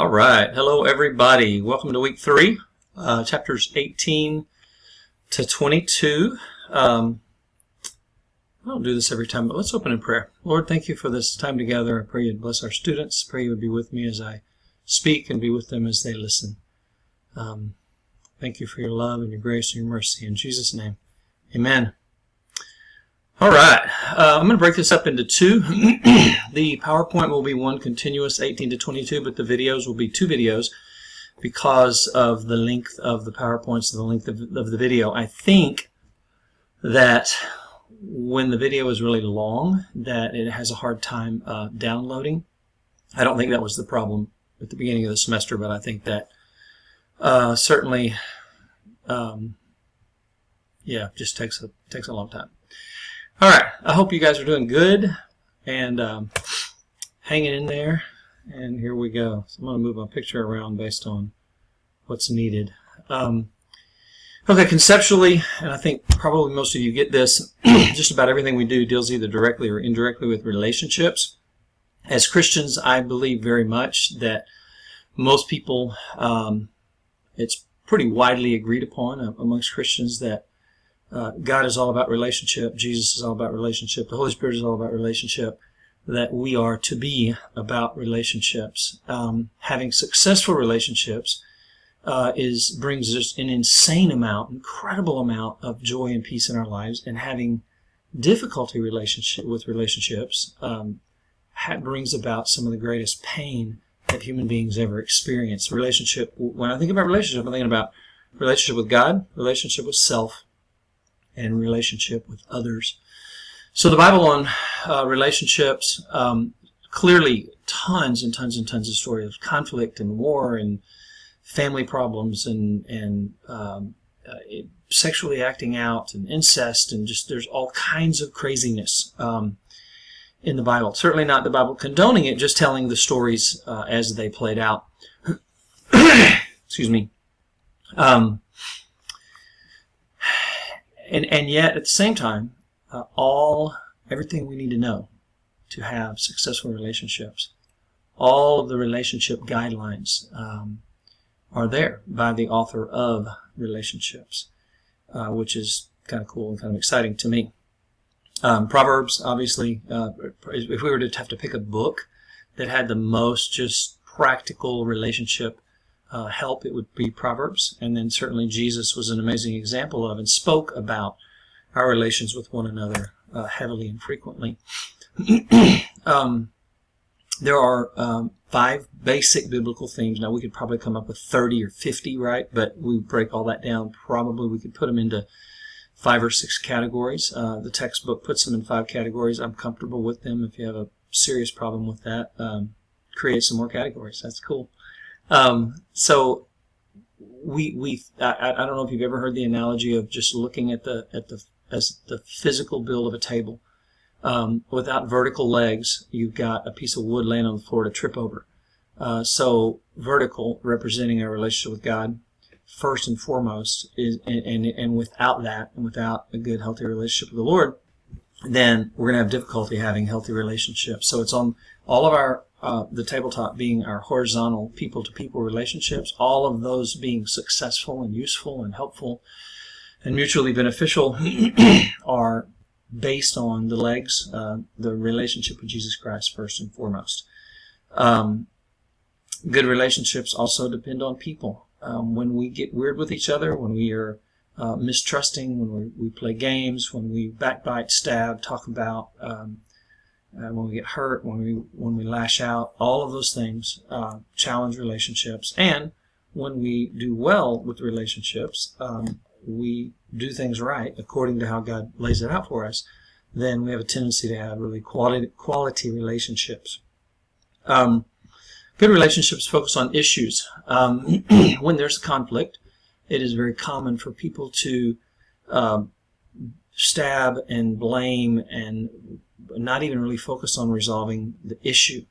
All right. Hello, everybody. Welcome to week 3, chapters 18 to 22. I don't do this every time, but let's open in prayer. Lord, thank you for this time together. I pray you'd bless our students. Pray you would be with me as I speak and be with them as they listen. Thank you for your love and your grace and your mercy. In Jesus' name, amen. All right, I'm going to break this up into 2. The PowerPoint will be one continuous 18 to 22, but the videos will be 2 videos because of the length of the PowerPoints and the length of the video. I think that when the video is really long, that it has a hard time downloading. I don't think that was the problem at the beginning of the semester, but I think that certainly, just takes a long time. All right, I hope you guys are doing good and hanging in there. And here we go. So I'm going to move my picture around based on what's needed. Okay, conceptually, and I think probably most of you get this, just about everything we do deals either directly or indirectly with relationships. As Christians, I believe very much that most people, it's pretty widely agreed upon amongst Christians that God is all about relationship, Jesus is all about relationship, the Holy Spirit is all about relationship, that we are to be about relationships. Having successful relationships brings us an incredible amount of joy and peace in our lives, and having difficulty with relationships brings about some of the greatest pain that human beings ever experience. When I think about relationship, I'm thinking about relationship with God, relationship with self, and relationship with others. So the Bible on relationships, clearly tons and tons and tons of stories of conflict and war and family problems and sexually acting out and incest, and just there's all kinds of craziness in the Bible. Certainly not the Bible condoning it, just telling the stories as they played out. Excuse me. And yet, at the same time, everything we need to know to have successful relationships, all of the relationship guidelines are there by the author of Relationships, which is kind of cool and kind of exciting to me. Proverbs, obviously, if we were to have to pick a book that had the most just practical relationship help, it would be Proverbs. And then certainly Jesus was an amazing example of and spoke about our relations with one another heavily and frequently. There are 5 basic biblical themes. Now we could probably come up with 30 or 50, right? But we break all that down. Probably we could put them into 5 or 6 categories. The textbook puts them in 5 categories. I'm comfortable with them. If you have a serious problem with that, create some more categories. That's cool. So I don't know if you've ever heard the analogy of just looking at the physical build of a table. Without vertical legs, you've got a piece of wood laying on the floor to trip over. So vertical, representing our relationship with God, first and foremost, and without that, and without a good, healthy relationship with the Lord, then we're going to have difficulty having healthy relationships. So it's on all of our the tabletop being our horizontal people-to-people relationships, all of those being successful and useful and helpful and mutually beneficial are based on the legs, the relationship with Jesus Christ first and foremost. Good relationships also depend on people. When we get weird with each other, when we are mistrusting, when we play games, when we backbite, stab, talk about, when we get hurt, when we lash out, all of those things challenge relationships. And when we do well with relationships, we do things right according to how God lays it out for us, then we have a tendency to have really quality relationships. Good relationships focus on issues. When there's conflict, it is very common for people to stab and blame and not even really focus on resolving the issue.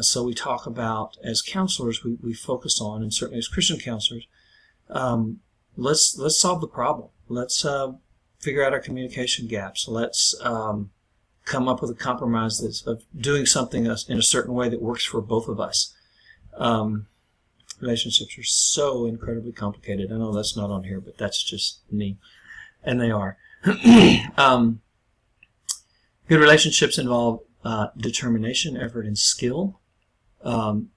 So we talk about, as counselors, we focus on, and certainly as Christian counselors, let's solve the problem. Let's figure out our communication gaps. Let's come up with a compromise of doing something in a certain way that works for both of us. Relationships are so incredibly complicated. I know that's not on here, but that's just me, and they are. Good relationships involve determination, effort, and skill. I'm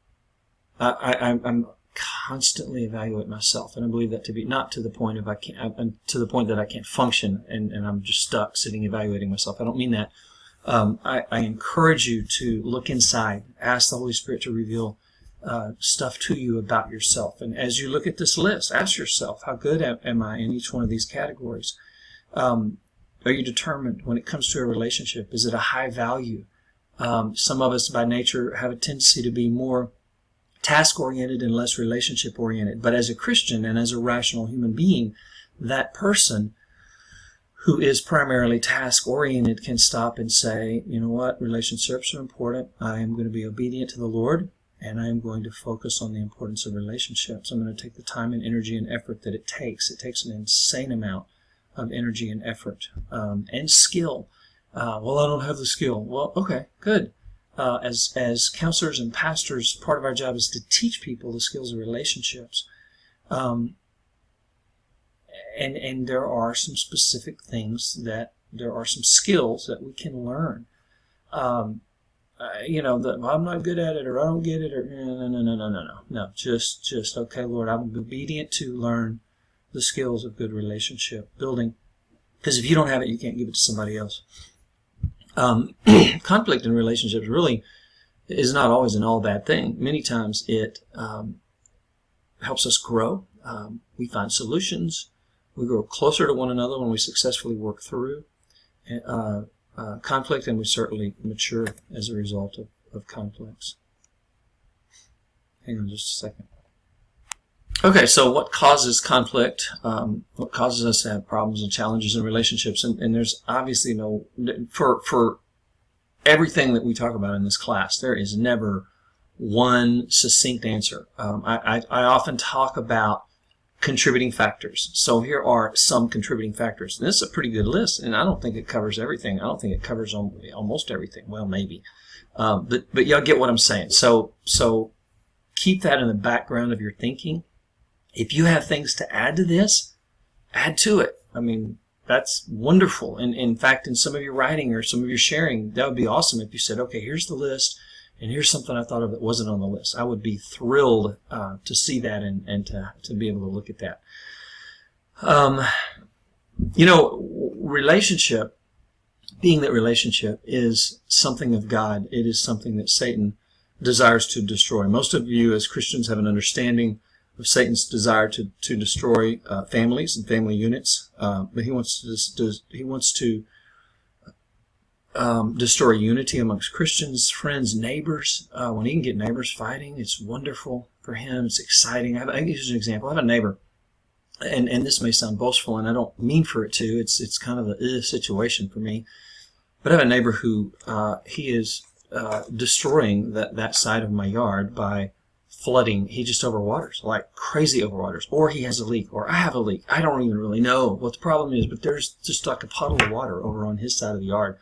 constantly evaluate myself, and I believe that to be not to the point of to the point that I can't function and I'm just stuck sitting evaluating myself. I don't mean that. I encourage you to look inside, ask the Holy Spirit to reveal stuff to you about yourself, and as you look at this list, ask yourself, how good am I in each one of these categories? Are you determined when it comes to a relationship? Is it a high value? Some of us by nature have a tendency to be more task-oriented and less relationship-oriented. But as a Christian and as a rational human being, that person who is primarily task-oriented can stop and say, you know what, relationships are important. I am going to be obedient to the Lord, and I am going to focus on the importance of relationships. I'm going to take the time and energy and effort that it takes. It takes an insane amount of energy and effort and skill. Well, I don't have the skill. Well, okay, good. As counselors and pastors, part of our job is to teach people the skills of relationships. And there are some specific things there are some skills that we can learn. I'm not good at it, or I don't get it, or no. Just okay, Lord, I'm obedient to learn the skills of good relationship building. Because if you don't have it, you can't give it to somebody else. Conflict in relationships really is not always an all bad thing. Many times it helps us grow. We find solutions. We grow closer to one another when we successfully work through conflict, and we certainly mature as a result of conflicts. Hang on just a second. Okay, so what causes conflict? What causes us to have problems and challenges in relationships? And there's obviously for everything that we talk about in this class, there is never one succinct answer. I often talk about contributing factors. So here are some contributing factors. And this is a pretty good list, and I don't think it covers everything. I don't think it covers almost everything. Well, maybe. But y'all get what I'm saying. So keep that in the background of your thinking. If you have things to add to this, add to it. I mean, that's wonderful. And in fact, in some of your writing or some of your sharing, that would be awesome if you said, okay, here's the list, and here's something I thought of that wasn't on the list. I would be thrilled to see that and to be able to look at that. Relationship, being that relationship is something of God, it is something that Satan desires to destroy. Most of you as Christians have an understanding of Satan's desire to destroy families and family units, but he wants to destroy unity amongst Christians, friends, neighbors. When he can get neighbors fighting, it's wonderful for him. It's exciting. I can use an example. I have a neighbor, and this may sound boastful, and I don't mean for it to. It's kind of a situation for me. But I have a neighbor who he is destroying that side of my yard by flooding. He just overwaters, like crazy overwaters, or he has a leak, or I have a leak. I don't even really know what the problem is, but there's just like a puddle of water over on his side of the yard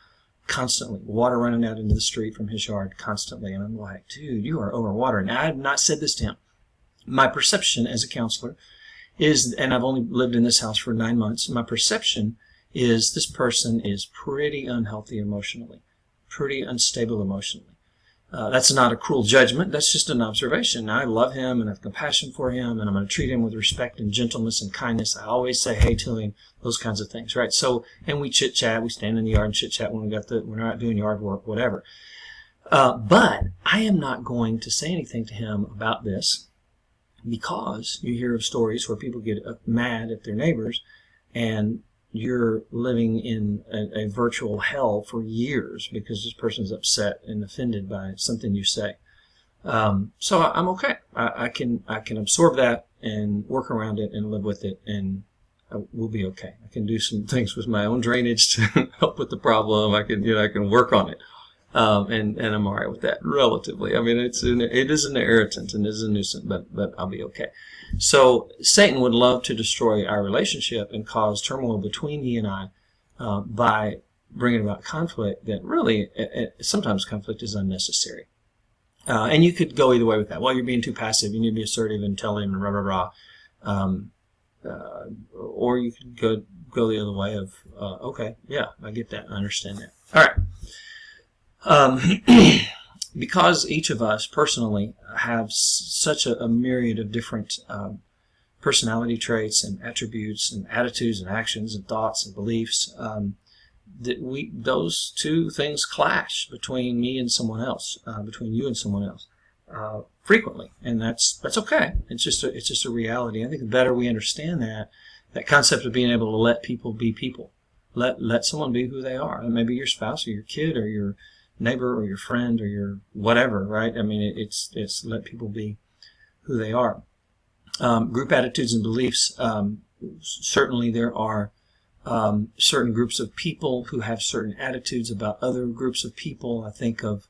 constantly, water running out into the street from his yard constantly. And I'm like, dude, you are overwatering. Now, I have not said this to him. My perception as a counselor is, and I've only lived in this house for 9 months, my perception is this person is pretty unhealthy emotionally, pretty unstable emotionally. That's not a cruel judgment. That's just an observation. Now, I love him and I have compassion for him, and I'm going to treat him with respect and gentleness and kindness. I always say hey to him, those kinds of things, right? So, and we chit-chat. We stand in the yard and chit-chat when we're not doing yard work, whatever. But I am not going to say anything to him about this, because you hear of stories where people get mad at their neighbors, and you're living in a virtual hell for years because this person's upset and offended by something you say. So I'm okay. I can absorb that and work around it and live with it, and we'll be okay. I can do some things with my own drainage to help with the problem. I can work on it, and I'm all right with that relatively. I mean, it is an irritant and it is a nuisance, but I'll be okay. So Satan would love to destroy our relationship and cause turmoil between he and I by bringing about conflict that really, sometimes conflict is unnecessary. And you could go either way with that. Well, you're being too passive. You need to be assertive and tell him and rah, rah, rah. Or you could go the other way of, okay, yeah, I get that. I understand that. All right. Because each of us personally have such a myriad of different personality traits and attributes and attitudes and actions and thoughts and beliefs, that those two things clash between me and someone else, between you and someone else, frequently, and that's okay. It's just a reality. I think the better we understand that concept of being able to let people be people, let someone be who they are, and maybe your spouse or your kid or your neighbor or your friend or your whatever, right? I mean, it's let people be who they are. Group attitudes and beliefs. Certainly, there are certain groups of people who have certain attitudes about other groups of people. I think of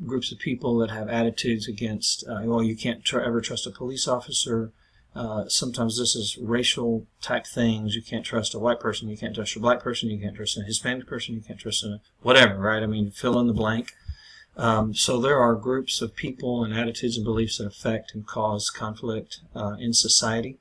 groups of people that have attitudes against, well, you can't ever trust a police officer. Sometimes this is racial type things. You can't trust a white person. You can't trust a black person. You can't trust a Hispanic person. You can't trust a whatever, right? I mean, fill in the blank. So there are groups of people and attitudes and beliefs that affect and cause conflict in society.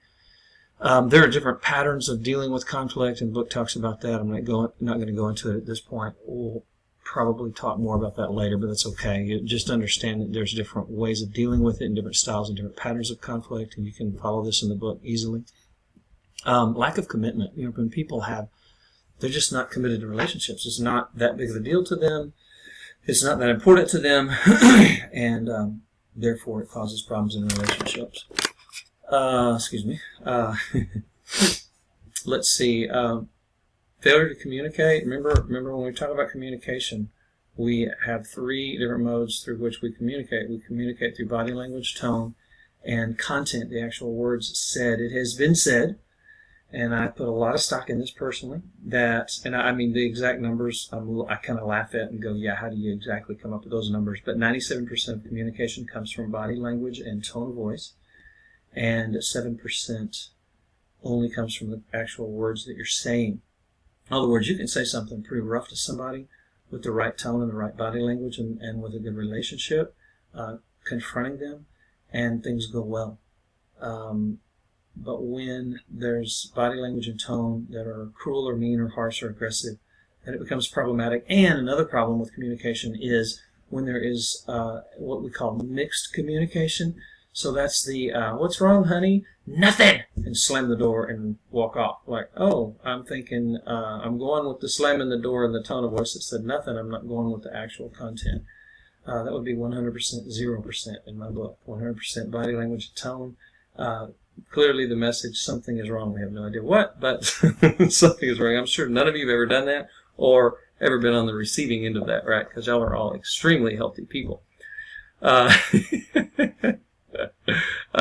There are different patterns of dealing with conflict, and the book talks about that. I'm not going to go into it at this point. We'll probably talk more about that later, but that's okay. You just understand that there's different ways of dealing with it and different styles and different patterns of conflict, and you can follow this in the book easily. Lack of commitment. When people they're just not committed to relationships. It's not that big of a deal to them. It's not that important to them, and therefore it causes problems in relationships. Excuse me. Let's see. Failure to communicate. Remember when we talk about communication, we have 3 different modes through which we communicate. We communicate through body language, tone, and content, the actual words said. It has been said, and I put a lot of stock in this personally, and I mean the exact numbers I kind of laugh at and go, yeah, how do you exactly come up with those numbers? But 97% of communication comes from body language and tone of voice, and 7% only comes from the actual words that you're saying. In other words, you can say something pretty rough to somebody with the right tone and the right body language and with a good relationship, confronting them, and things go well. But when there's body language and tone that are cruel or mean or harsh or aggressive, then it becomes problematic. And another problem with communication is when there is what we call mixed communication. So that's the, what's wrong, honey? Nothing! And slam the door and walk off. Like, oh, I'm thinking, I'm going with the slamming the door and the tone of voice that said nothing. I'm not going with the actual content. That would be 100%, 0% in my book. 100% body language and tone. Clearly the message, something is wrong. We have no idea what, but something is wrong. I'm sure none of you have ever done that or ever been on the receiving end of that, right? Because y'all are all extremely healthy people. I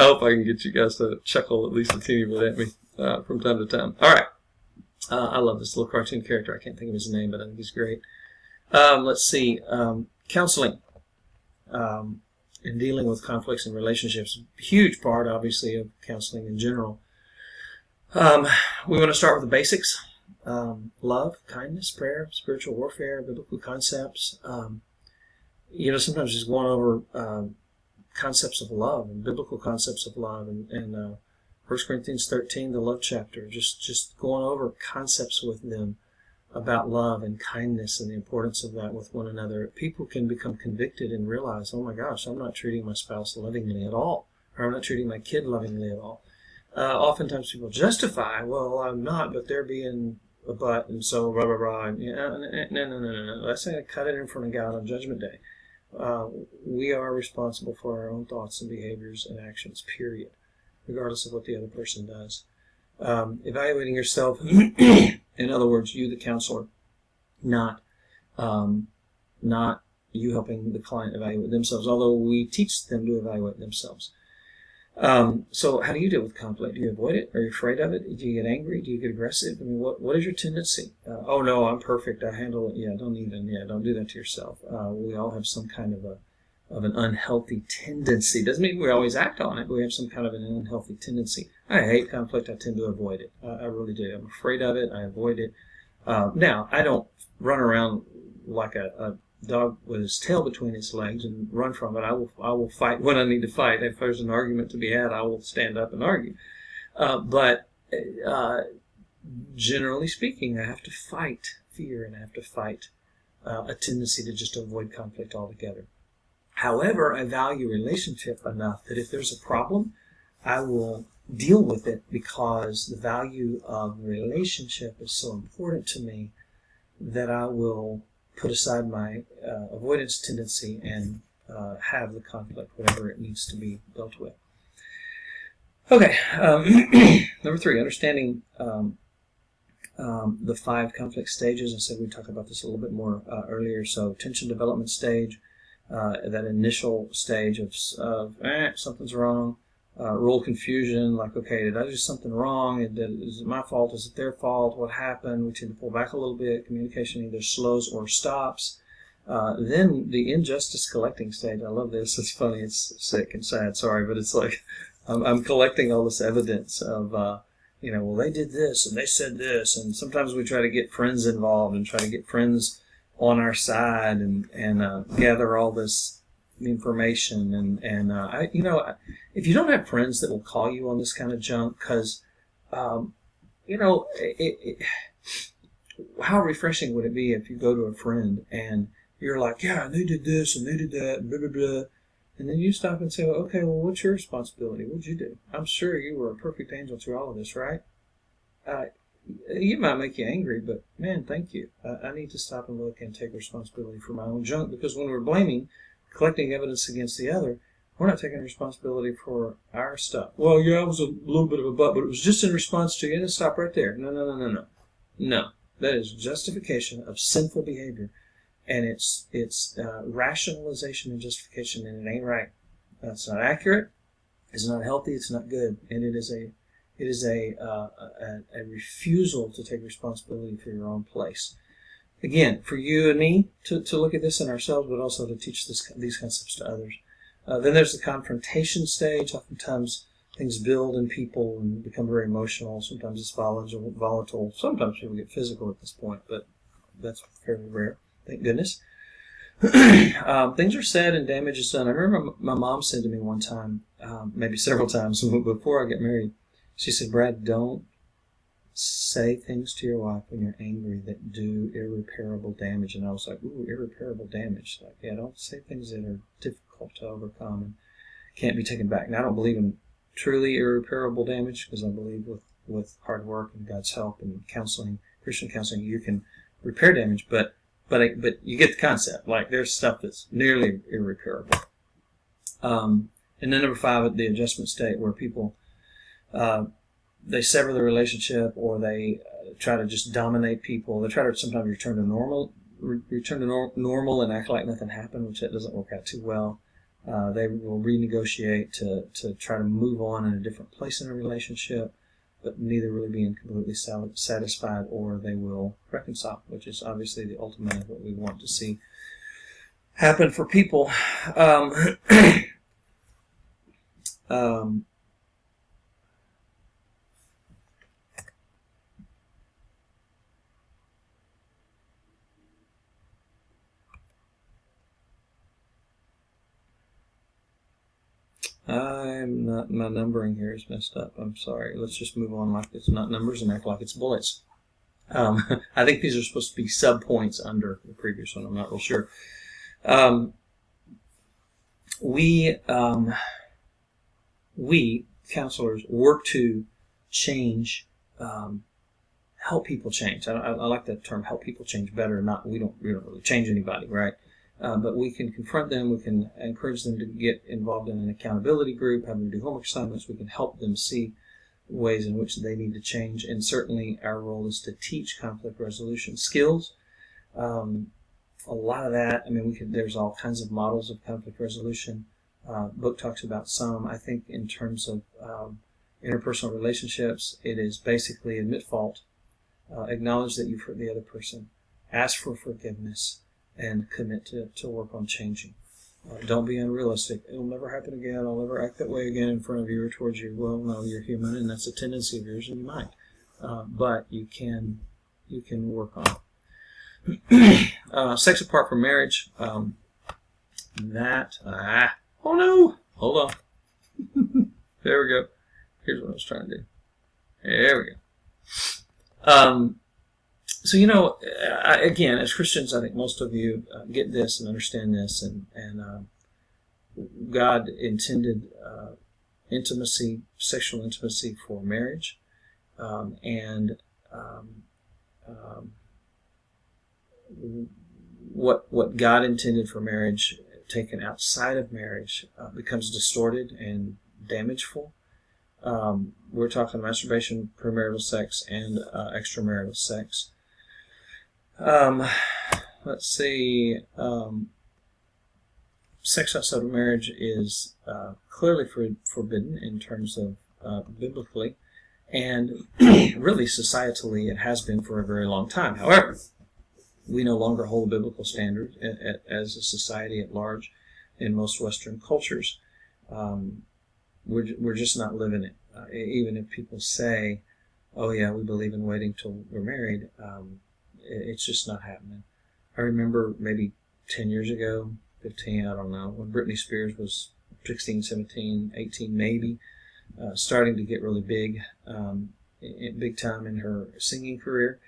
hope I can get you guys to chuckle at least a teeny bit at me from time to time. All right. I love this little cartoon character. I can't think of his name, but I think he's great. Let's see. Counseling and dealing with conflicts in relationships. A huge part, obviously, of counseling in general. We want to start with the basics. Love, kindness, prayer, spiritual warfare, biblical concepts. Sometimes just going over concepts of love and biblical concepts of love, and 1 Corinthians 13, the love chapter, just going over concepts with them about love and kindness and the importance of that with one another. People can become convicted and realize, oh my gosh, I'm not treating my spouse lovingly at all, or I'm not treating my kid lovingly at all. Oftentimes people justify, well, I'm not, but they're being a butt, and so blah, blah, blah. And, no. Let's say I cut it in front of God on Judgment Day. We are responsible for our own thoughts and behaviors and actions, period, regardless of what the other person does. Evaluating yourself, in other words, you the counselor, not you helping the client evaluate themselves, although we teach them to evaluate themselves. So how do you deal with conflict? Do you avoid it? Are you afraid of it? Do you get angry? Do you get aggressive? I mean, what is your tendency? Oh no, I'm perfect. I handle it. Yeah, don't do that to yourself. We all have some kind of an unhealthy tendency. Doesn't mean we always act on it, but we have some kind of an unhealthy tendency. I hate conflict. I tend to avoid it. I really do. I'm afraid of it. I avoid it. Now, I don't run around like a dog with his tail between its legs and run from it. I will fight when I need to fight. If there's an argument to be had, I will stand up and argue. But generally speaking, I have to fight fear, and I have to fight a tendency to just avoid conflict altogether. However, I value relationship enough that if there's a problem, I will deal with it, because the value of relationship is so important to me that I will put aside my avoidance tendency and have the conflict, whatever it needs to be dealt with. Okay, number 3, understanding the 5 conflict stages. I said we'd talk about this a little bit more earlier. So tension development stage, that initial stage of something's wrong. Role confusion, like, okay, did I do something wrong? Is it my fault? Is it their fault? What happened? We tend to pull back a little bit. Communication either slows or stops. Then the injustice collecting stage. I love this. It's funny. It's sick and sad. Sorry, but it's like I'm collecting all this evidence of, well, they did this and they said this, and sometimes we try to get friends involved and try to get friends on our side and gather all this information and if you don't have friends that will call you on this kind of junk, because how refreshing would it be if you go to a friend and you're like, yeah, they did this and they did that, blah blah blah, and then you stop and say, well, okay, well, what's your responsibility? What'd you do? I'm sure you were a perfect angel through all of this, right? It might make you angry, but man, thank you. I need to stop and look and take responsibility for my own junk, because when we're blaming, collecting evidence against the other, we're not taking responsibility for our stuff. Well, yeah, I was a little bit of a butt, but it was just in response to you. And stop right there. No. That is justification of sinful behavior, and it's rationalization and justification, and it ain't right. It's not accurate. It's not healthy. It's not good, and it is a refusal to take responsibility for your own place. Again, for you and me to look at this in ourselves, but also to teach these concepts to others. Then there's the confrontation stage. Oftentimes things build in people and become very emotional. Sometimes it's volatile. Sometimes people get physical at this point, but that's fairly rare, thank goodness. Things are said and damage is done. I remember my mom said to me one time, maybe several times before I got married, she said, Brad, don't say things to your wife when you're angry that do irreparable damage. And I was like, ooh, irreparable damage. Like, yeah, don't say things that are difficult to overcome and can't be taken back. Now, I don't believe in truly irreparable damage, because I believe with hard work and God's help and counseling, Christian counseling, you can repair damage. But you get the concept. Like, there's stuff that's nearly irreparable. And then number 5, the adjustment state, where people they sever the relationship, or they try to just dominate people. They try to sometimes return to normal and act like nothing happened, which that doesn't work out too well. They will renegotiate to try to move on in a different place in a relationship, but neither really being completely satisfied, or they will reconcile, which is obviously the ultimate of what we want to see happen for people. My numbering here is messed up. I'm sorry. Let's just move on like it's not numbers and act like it's bullets. I think these are supposed to be sub-points under the previous one. I'm not real sure. We counselors work to change, help people change. I like that term, help people change better. We don't really change anybody, right? But we can confront them, we can encourage them to get involved in an accountability group, have them do homework assignments, we can help them see ways in which they need to change, and certainly our role is to teach conflict resolution skills. A lot of that, there's all kinds of models of conflict resolution. Book talks about some. I think in terms of interpersonal relationships, it is basically admit fault, acknowledge that you've hurt the other person, ask for forgiveness, and commit to work on changing. Don't be unrealistic. It'll never happen again. I'll never act that way again in front of you or towards you. Well, no, you're human, and that's a tendency of yours, and you might. But you can work on it. Sex apart from marriage. Oh no, hold on. There we go. Here's what I was trying to do. There we go. So, again, as Christians, I think most of you get this and understand this, and God intended intimacy, sexual intimacy for marriage, and what God intended for marriage, taken outside of marriage, becomes distorted and damageful. We're talking masturbation, premarital sex, and extramarital sex. Let's see. Sex outside of marriage is clearly forbidden in terms of biblically, and really societally it has been for a very long time. However, we no longer hold a biblical standard as a society at large in most Western cultures. We're just not living it. Even if people say, "Oh yeah, we believe in waiting till we're married," it's just not happening. I remember maybe 10 years ago, 15, I don't know, when Britney Spears was 16, 17, 18 maybe, starting to get really big time in her singing career.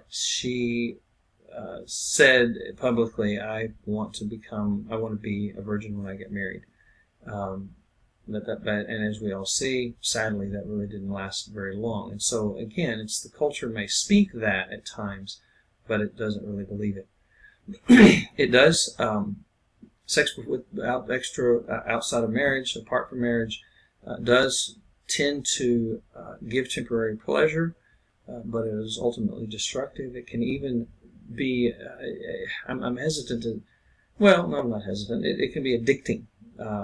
She said publicly, I want to be a virgin when I get married. And as we all see, sadly, that really didn't last very long. And so, again, it's the culture may speak that at times, but it doesn't really believe it. It does. Sex without outside of marriage, apart from marriage, does tend to give temporary pleasure, but it is ultimately destructive. It can even be, I'm hesitant to, well, no, I'm not hesitant. It can be addicting.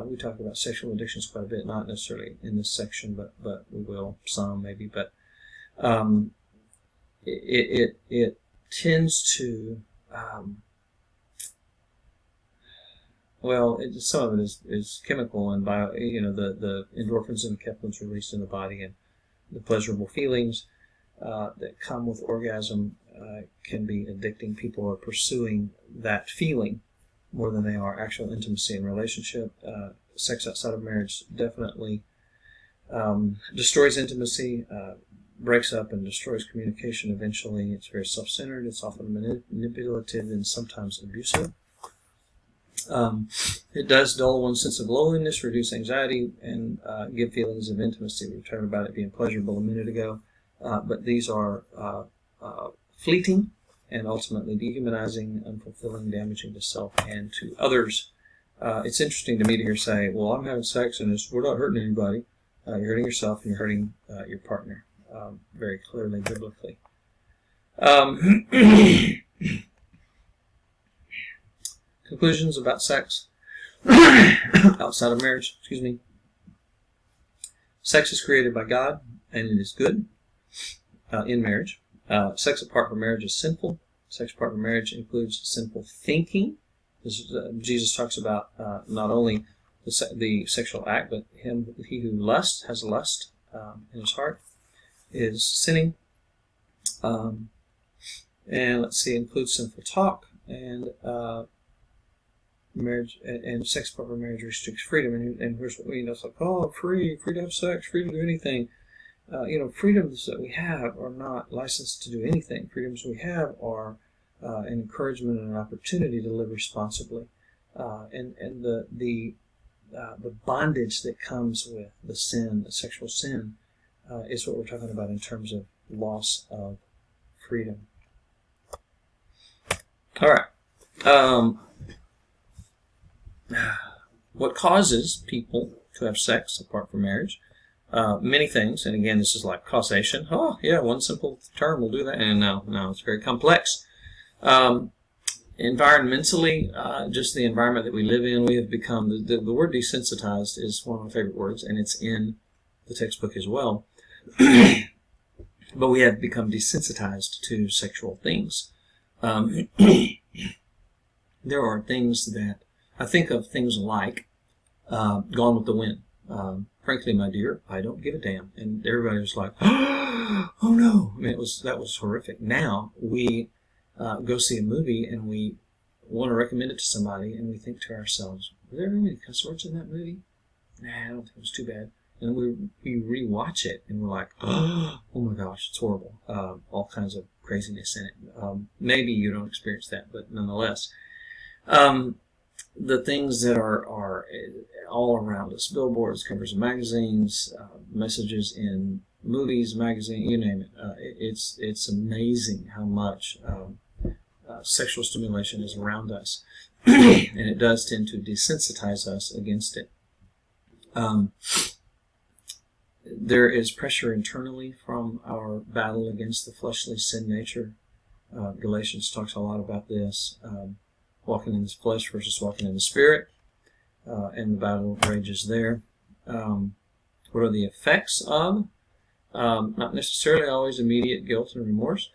We talk about sexual addictions quite a bit, not necessarily in this section, but we will, some maybe. But it tends to, some of it is chemical and bio. The endorphins and kephalins released in the body, and the pleasurable feelings that come with orgasm can be addicting. People are pursuing that feeling more than they are actual intimacy and relationship. Sex outside of marriage definitely destroys intimacy, breaks up and destroys communication eventually. It's very self-centered. It's often manipulative and sometimes abusive. It does dull one's sense of loneliness, reduce anxiety, and give feelings of intimacy. We talked about it being pleasurable a minute ago, but these are fleeting and ultimately dehumanizing, unfulfilling, damaging to self and to others. It's interesting to me to hear say, well, I'm having sex and we're not hurting anybody. You're hurting yourself and you're hurting your partner, very clearly biblically. Conclusions about sex outside of marriage, Sex is created by God and it is good in marriage. Sex apart from marriage is sinful. Sex apart from marriage includes sinful thinking. Jesus talks about not only the sexual act, but he who has lust in his heart is sinning. And let's see, includes sinful talk, and marriage and sex apart from marriage restricts freedom. And here's what it's like, oh, free to have sex, free to do anything. Freedoms that we have are not licensed to do anything. Freedoms we have are an encouragement and an opportunity to live responsibly. And the bondage that comes with the sin, the sexual sin, is what we're talking about in terms of loss of freedom. All right. What causes people to have sex apart from marriage? Many things, and again, this is like causation. Oh, yeah, one simple term will do that. And no, it's very complex. Environmentally, just the environment that we live in, we have become, the word desensitized is one of my favorite words, and it's in the textbook as well. But we have become desensitized to sexual things. There are things that, I think of things like Gone with the Wind. Frankly, my dear, I don't give a damn. And everybody was like, oh no. I mean, that was horrific. Now, we go see a movie and we want to recommend it to somebody, and we think to ourselves, were there any cuss words in that movie? Nah, I don't think it was too bad. And we rewatch it, and we're like, oh my gosh, it's horrible. All kinds of craziness in it. Maybe you don't experience that, but nonetheless. The things that are all around us, billboards, covers of magazines, messages in movies, magazine, you name it. It's amazing how much sexual stimulation is around us, and it does tend to desensitize us against it. There is pressure internally from our battle against the fleshly sin nature. Galatians talks a lot about this, walking in the flesh versus walking in the spirit, and the battle rages there. What are the effects of? Not necessarily always immediate guilt and remorse.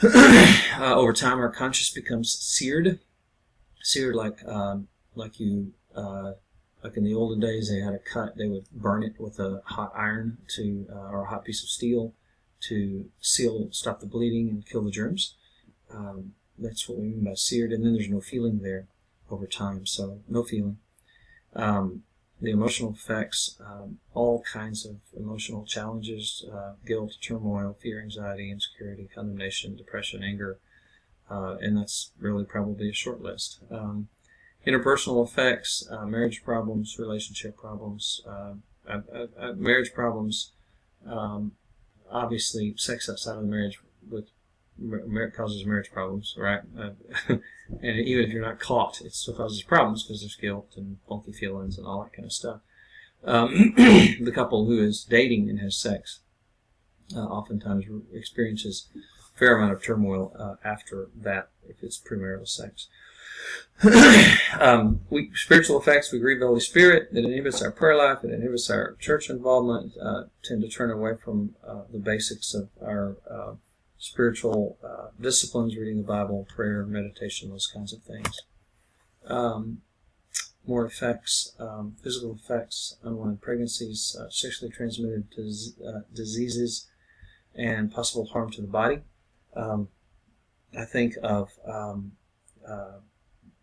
Over time, our conscience becomes seared like in the olden days, they had a cut. They would burn it with a hot iron or a hot piece of steel to stop the bleeding and kill the germs. That's what we mean by seared. And then there's no feeling there over time, so no feeling. The emotional effects, all kinds of emotional challenges, guilt, turmoil, fear, anxiety, insecurity, condemnation, depression, anger, and that's really probably a short list. Interpersonal effects, marriage problems, relationship problems, marriage problems, obviously sex outside of the marriage causes marriage problems, right? And even if you're not caught, it still causes problems because there's guilt and funky feelings and all that kind of stuff. The couple who is dating and has sex oftentimes experiences a fair amount of turmoil after that, if it's premarital sex. Spiritual effects, we grieve the Holy Spirit. It inhibits our prayer life. It inhibits our church involvement. Tend to turn away from the basics of our spiritual disciplines, reading the Bible, prayer, meditation, those kinds of things. More effects, physical effects, unwanted pregnancies, sexually transmitted diseases, and possible harm to the body. I think of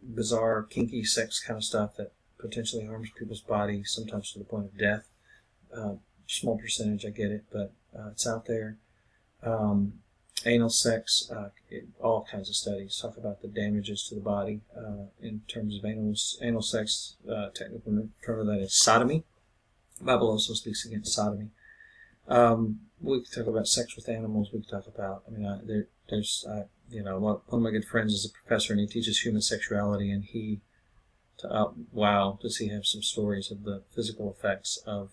bizarre, kinky sex kind of stuff that potentially harms people's body, sometimes to the point of death. Small percentage, I get it, but it's out there. Anal sex, all kinds of studies talk about the damages to the body in terms of anal sex. Technical term of that is sodomy. The Bible also speaks against sodomy. We can talk about sex with animals. We can talk about, there's one of my good friends is a professor, and he teaches human sexuality, and wow, does he have some stories of the physical effects of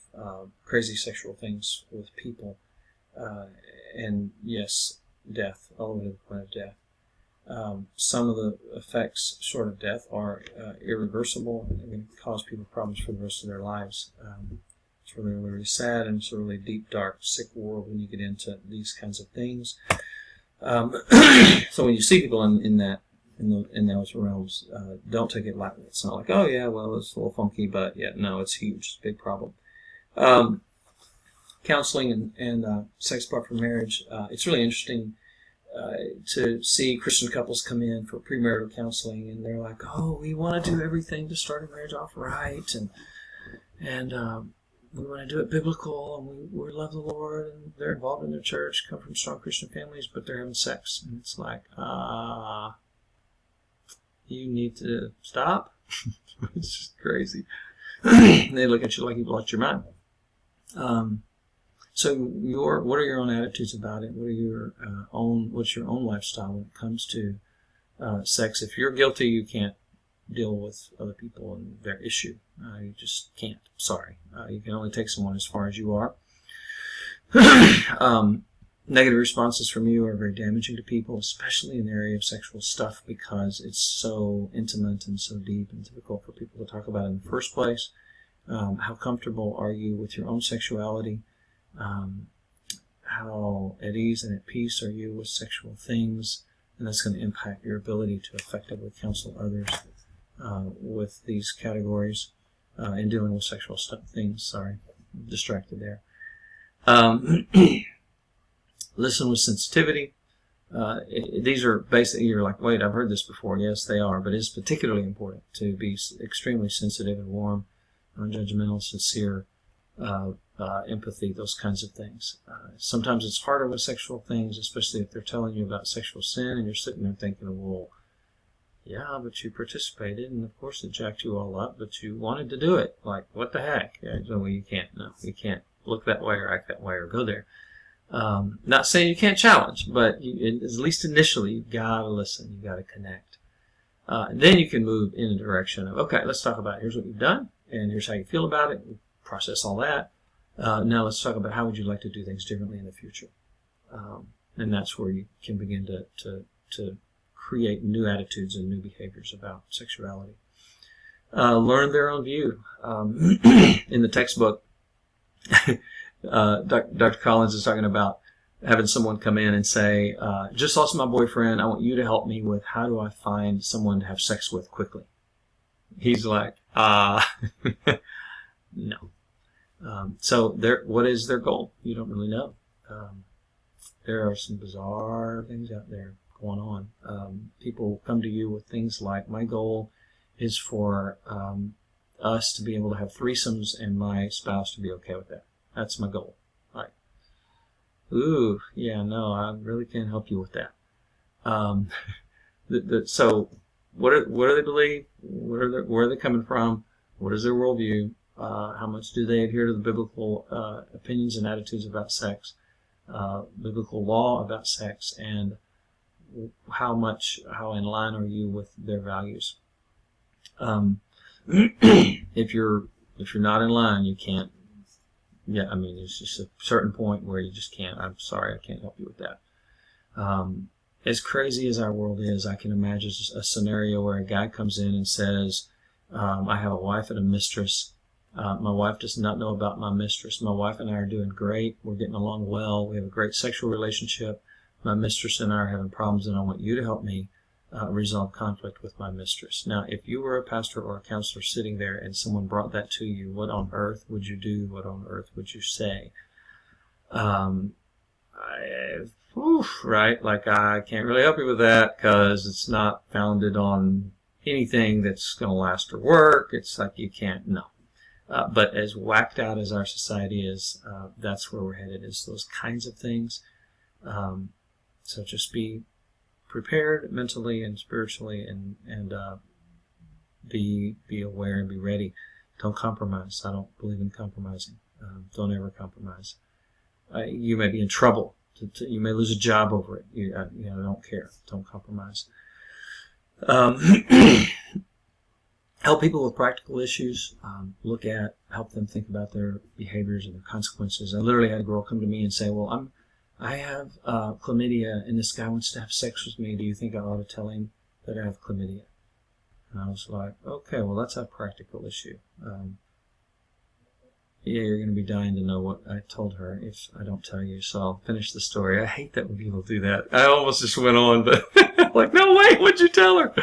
crazy sexual things with people, and yes, death, all the way to the point of death. Some of the effects, short of death, are irreversible and can cause people problems for the rest of their lives. It's really, really sad, and it's a really deep, dark, sick world when you get into these kinds of things. So when you see people in those realms, don't take it lightly. It's not like, oh yeah, well, it's a little funky, but yeah, no, it's huge. It's a big problem. Counseling and sex apart from marriage. It's really interesting to see Christian couples come in for premarital counseling, and they're like, oh, we want to do everything to start a marriage off right, and we want to do it biblical, and we love the Lord, and they're involved in their church, come from strong Christian families, but they're having sex. And it's like, you need to stop. It's just crazy. They look at you like you've lost your mind. So what are your own attitudes about it? What's your own lifestyle when it comes to sex? If you're guilty, you can't deal with other people and their issue. You just can't. Sorry. You can only take someone as far as you are. Negative responses from you are very damaging to people, especially in the area of sexual stuff, because it's so intimate and so deep and difficult for people to talk about in the first place. How comfortable are you with your own sexuality? How at ease and at peace are you with sexual things? And that's going to impact your ability to effectively counsel others with these categories and dealing with sexual things. Sorry, I'm distracted there. Listen with sensitivity. These are basically, you're like, wait, I've heard this before. Yes, they are, but it's particularly important to be extremely sensitive and warm, non-judgmental, sincere, empathy, those kinds of things. Sometimes it's harder with sexual things, especially if they're telling you about sexual sin, and you're sitting there thinking, well, yeah, but you participated, and of course it jacked you all up, but you wanted to do it. Like, what the heck? Yeah, well, you can't. No, you can't look that way or act that way or go there. Not saying you can't challenge, but at least initially, you've got to listen. You've got to connect. And then you can move in the direction of, okay, let's talk about here's what you've done, and here's how you feel about it. Process all that. Now let's talk about how would you like to do things differently in the future. And that's where you can begin to create new attitudes and new behaviors about sexuality. Learn their own view. In the textbook, Dr. Collins is talking about having someone come in and say, just lost my boyfriend, I want you to help me with how do I find someone to have sex with quickly. He's like, no. So what is their goal? You don't really know. There are some bizarre things out there going on. People come to you with things like, my goal is for us to be able to have threesomes and my spouse to be okay with that. That's my goal. Like, ooh, yeah, no, I really can't help you with that. So what do they believe? Where are they coming from? What is their worldview? How much do they adhere to the biblical opinions and attitudes about sex, biblical law about sex, and how in line are you with their values? If you're not in line, you can't. Yeah, I mean, there's just a certain point where you just can't. I'm sorry, I can't help you with that. As crazy as our world is, I can imagine a scenario where a guy comes in and says, I have a wife and a mistress. My wife does not know about my mistress. My wife and I are doing great. We're getting along well. We have a great sexual relationship. My mistress and I are having problems, and I want you to help me resolve conflict with my mistress. Now, if you were a pastor or a counselor sitting there and someone brought that to you, what on earth would you do? What on earth would you say? Right? Like, I can't really help you with that because it's not founded on anything that's going to last or work. It's like you can't, no. But as whacked out as our society is, that's where we're headed, is those kinds of things. So just be prepared mentally and spiritually, and be aware and be ready. Don't compromise. I don't believe in compromising. Don't ever compromise. You may be in trouble. You may lose a job over it. Don't care. Don't compromise. Help people with practical issues. Help them think about their behaviors and their consequences. I literally had a girl come to me and say, well, I have chlamydia, and this guy wants to have sex with me. Do you think I ought to tell him that I have chlamydia? And I was like, okay, well, that's a practical issue. Yeah, you're going to be dying to know what I told her if I don't tell you, so I'll finish the story. I hate that when people do that. I almost just went on, but like, no way, what'd you tell her?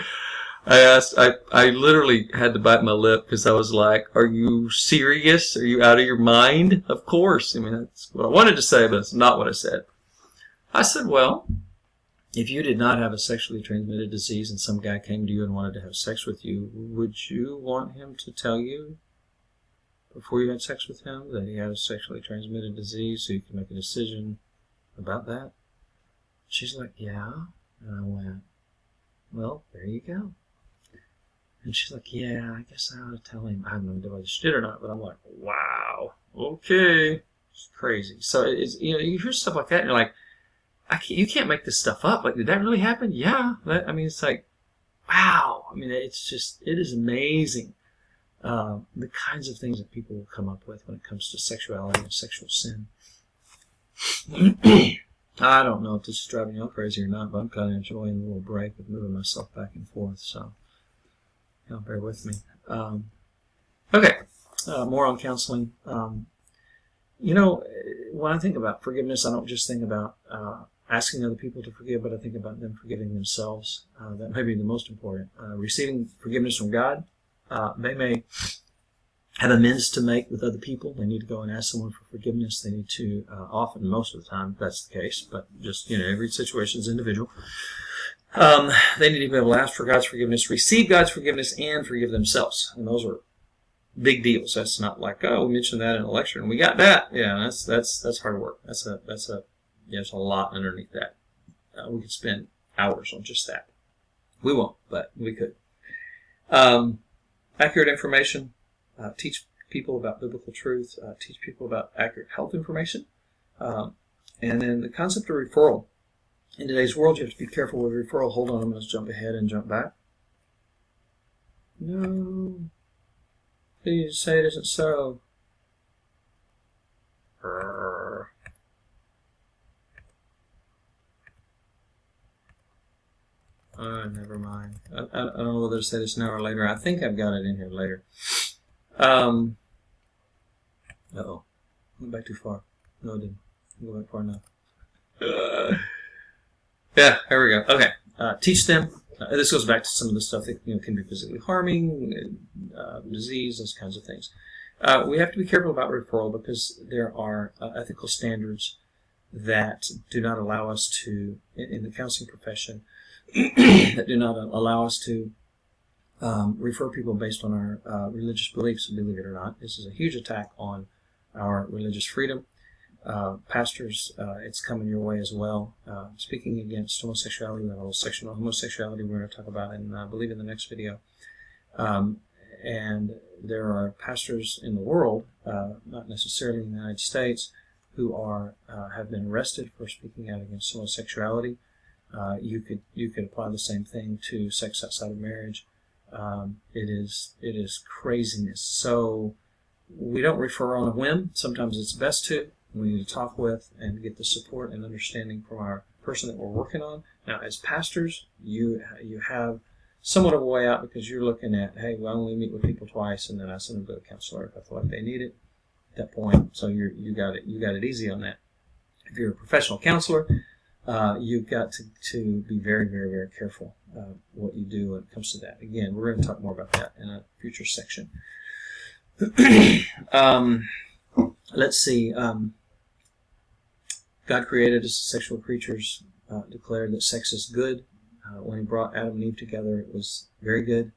I literally had to bite my lip because I was like, are you serious? Are you out of your mind? Of course. I mean, that's what I wanted to say, but it's not what I said. I said, well, if you did not have a sexually transmitted disease and some guy came to you and wanted to have sex with you, would you want him to tell you before you had sex with him that he had a sexually transmitted disease so you can make a decision about that? She's like, yeah. And I went, well, there you go. And she's like, yeah, I guess I ought to tell him. I don't know whether she did or not, but I'm like, wow, okay. It's crazy. So it's, you hear stuff like that and you're like, you can't make this stuff up. Like, did that really happen? Yeah. It's like, wow. I mean, it is amazing. The kinds of things that people will come up with when it comes to sexuality and sexual sin. I don't know if this is driving you all crazy or not, but I'm kind of enjoying the little break of moving myself back and forth, so bear with me. Okay, more on counseling. When I think about forgiveness, I don't just think about asking other people to forgive, but I think about them forgiving themselves. That may be the most important. Receiving forgiveness from God. They may have amends to make with other people. They need to go and ask someone for forgiveness. They need to, often, most of the time, that's the case, but just, every situation is individual. They need to be able to ask for God's forgiveness, receive God's forgiveness, and forgive themselves. And those are big deals. That's not like, oh, we mentioned that in a lecture and we got that. Yeah, that's hard work. There's a lot underneath that. We could spend hours on just that. We won't, but we could. Accurate information. Teach people about biblical truth. Teach people about accurate health information. And then the concept of referral. In today's world, you have to be careful with referral. Hold on, I'm going to jump ahead and jump back. No. Please say it isn't so. Never mind. I don't know whether to say this now or later. I think I've got it in here later. Uh-oh. Went back too far. No, I didn't. Go back far enough. Yeah, there we go. Okay. Teach them. This goes back to some of the stuff that can be physically harming, disease, those kinds of things. We have to be careful about referral because there are ethical standards that do not allow us to, in the counseling profession, that do not allow us to refer people based on our religious beliefs, believe it or not. This is a huge attack on our religious freedom. Pastors, it's coming your way as well. Speaking against homosexuality, we have a whole section on homosexuality we're going to talk about in, I believe, in the next video. And there are pastors in the world, not necessarily in the United States, who have been arrested for speaking out against homosexuality. You could apply the same thing to sex outside of marriage. It is craziness. So we don't refer on a whim. Sometimes it's best to. We need to talk with and get the support and understanding from our person that we're working on. Now, as pastors, you have somewhat of a way out because you're looking at, hey, well, I only meet with people twice, and then I send them to a counselor if I feel like they need it at that point. So you got it easy on that. If you're a professional counselor, you've got to be very, very, very careful what you do when it comes to that. Again, we're going to talk more about that in a future section. Let's see. God created us as sexual creatures, declared that sex is good. When he brought Adam and Eve together, it was very good.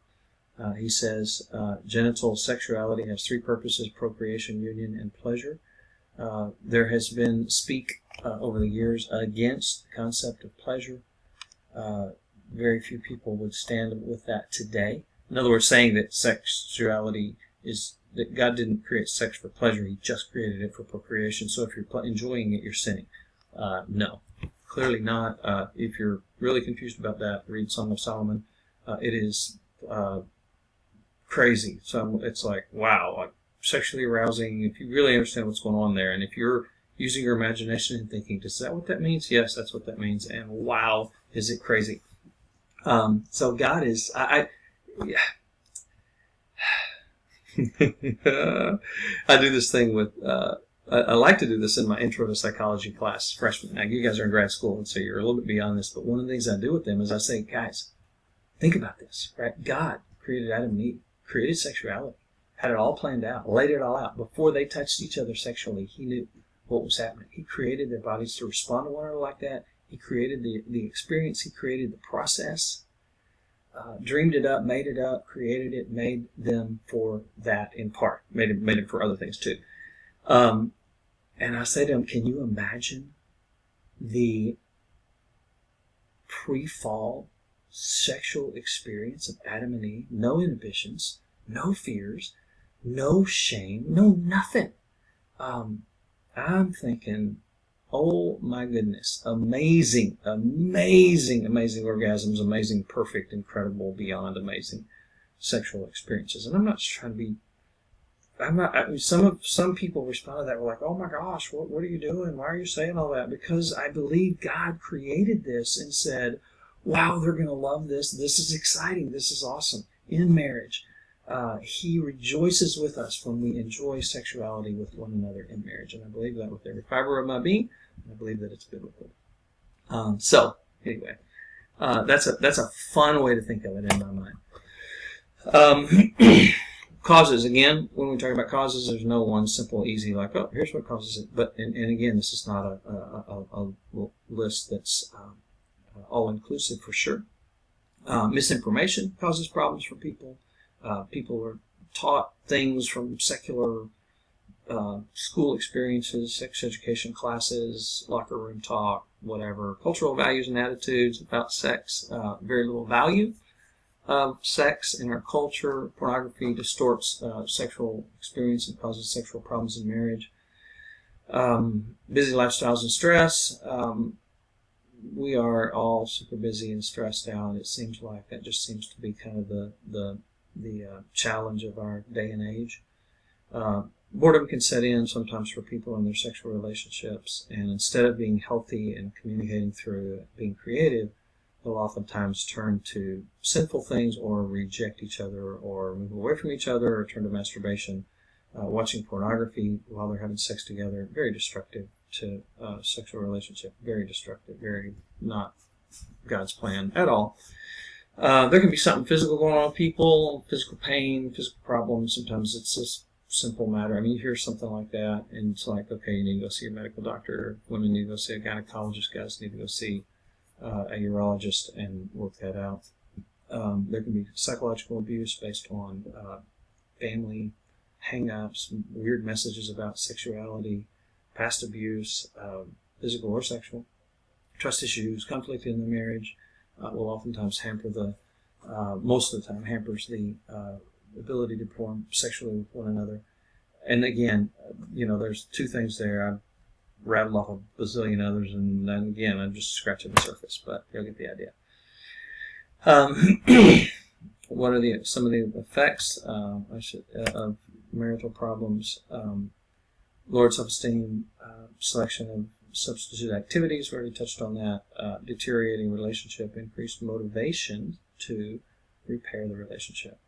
He says genital sexuality has three purposes: procreation, union, and pleasure. There has been speak over the years against the concept of pleasure. Very few people would stand with that today. In other words, saying that sexuality is that God didn't create sex for pleasure; He just created it for procreation. So if you're enjoying it, you're sinning. No, clearly not. If you're really confused about that, read Song of Solomon. It is crazy. So it's like, wow, like sexually arousing. If you really understand what's going on there, and if you're using your imagination and thinking, is that what that means? Yes, that's what that means. And wow, is it crazy? So God is, yeah. I do this thing with, I like to do this in my intro to psychology class, freshmen. Now, you guys are in grad school, and so you're a little bit beyond this, but one of the things I do with them is I say, guys, think about this, right? God created Adam and Eve, created sexuality, had it all planned out, laid it all out. Before they touched each other sexually, He knew what was happening. He created their bodies to respond to one another like that. He created the experience. He created the process. Dreamed it up, made it up, created it, made them for that in part. Made it for other things too. And I say to them, can you imagine the pre-fall sexual experience of Adam and Eve? No inhibitions, no fears, no shame, no nothing. I'm thinking, oh my goodness, amazing orgasms, amazing, perfect, incredible, beyond amazing sexual experiences. And I'm not just trying to be, some people respond to that, were like, oh my gosh, what are you doing? Why are you saying all that? Because I believe God created this and said, wow, they're going to love this. This is exciting. This is awesome. In marriage, He rejoices with us when we enjoy sexuality with one another in marriage. And I believe that with every fiber of my being. I believe that it's biblical. So, anyway, that's a fun way to think of it in my mind. Causes, again, when we talk about causes, there's no one simple, easy, like, oh, here's what causes it. But, and again, this is not a list that's all-inclusive for sure. Misinformation causes problems for people. People are taught things from secular school experiences, sex education classes, locker room talk, whatever. Cultural values and attitudes about sex, very little value of sex in our culture. Pornography distorts sexual experience and causes sexual problems in marriage. Busy lifestyles and stress. We are all super busy and stressed out. It seems like that just seems to be kind of the challenge of our day and age. Boredom can set in sometimes for people in their sexual relationships, and instead of being healthy and communicating through being creative, they'll oftentimes turn to sinful things or reject each other or move away from each other or turn to masturbation, watching pornography while they're having sex together. Very destructive to sexual relationship. Very destructive. Very not God's plan at all. There can be something physical going on with people, physical pain, physical problems. Sometimes it's just simple matter. I mean, you hear something like that, and it's like, okay, you need to go see your medical doctor. Women need to go see a gynecologist. Guys need to go see a urologist and work that out. There can be psychological abuse based on family hang-ups, weird messages about sexuality, past abuse, physical or sexual, trust issues, conflict in the marriage will oftentimes hamper most of the time hampers the ability to perform sexually with one another. And again, there's two things there. I've rattled off a bazillion others, and then again, I'm just scratching the surface, but you'll get the idea. What are some of the effects of marital problems? Lowered self-esteem, selection of substitute activities, we already touched on that. Deteriorating relationship, increased motivation to repair the relationship.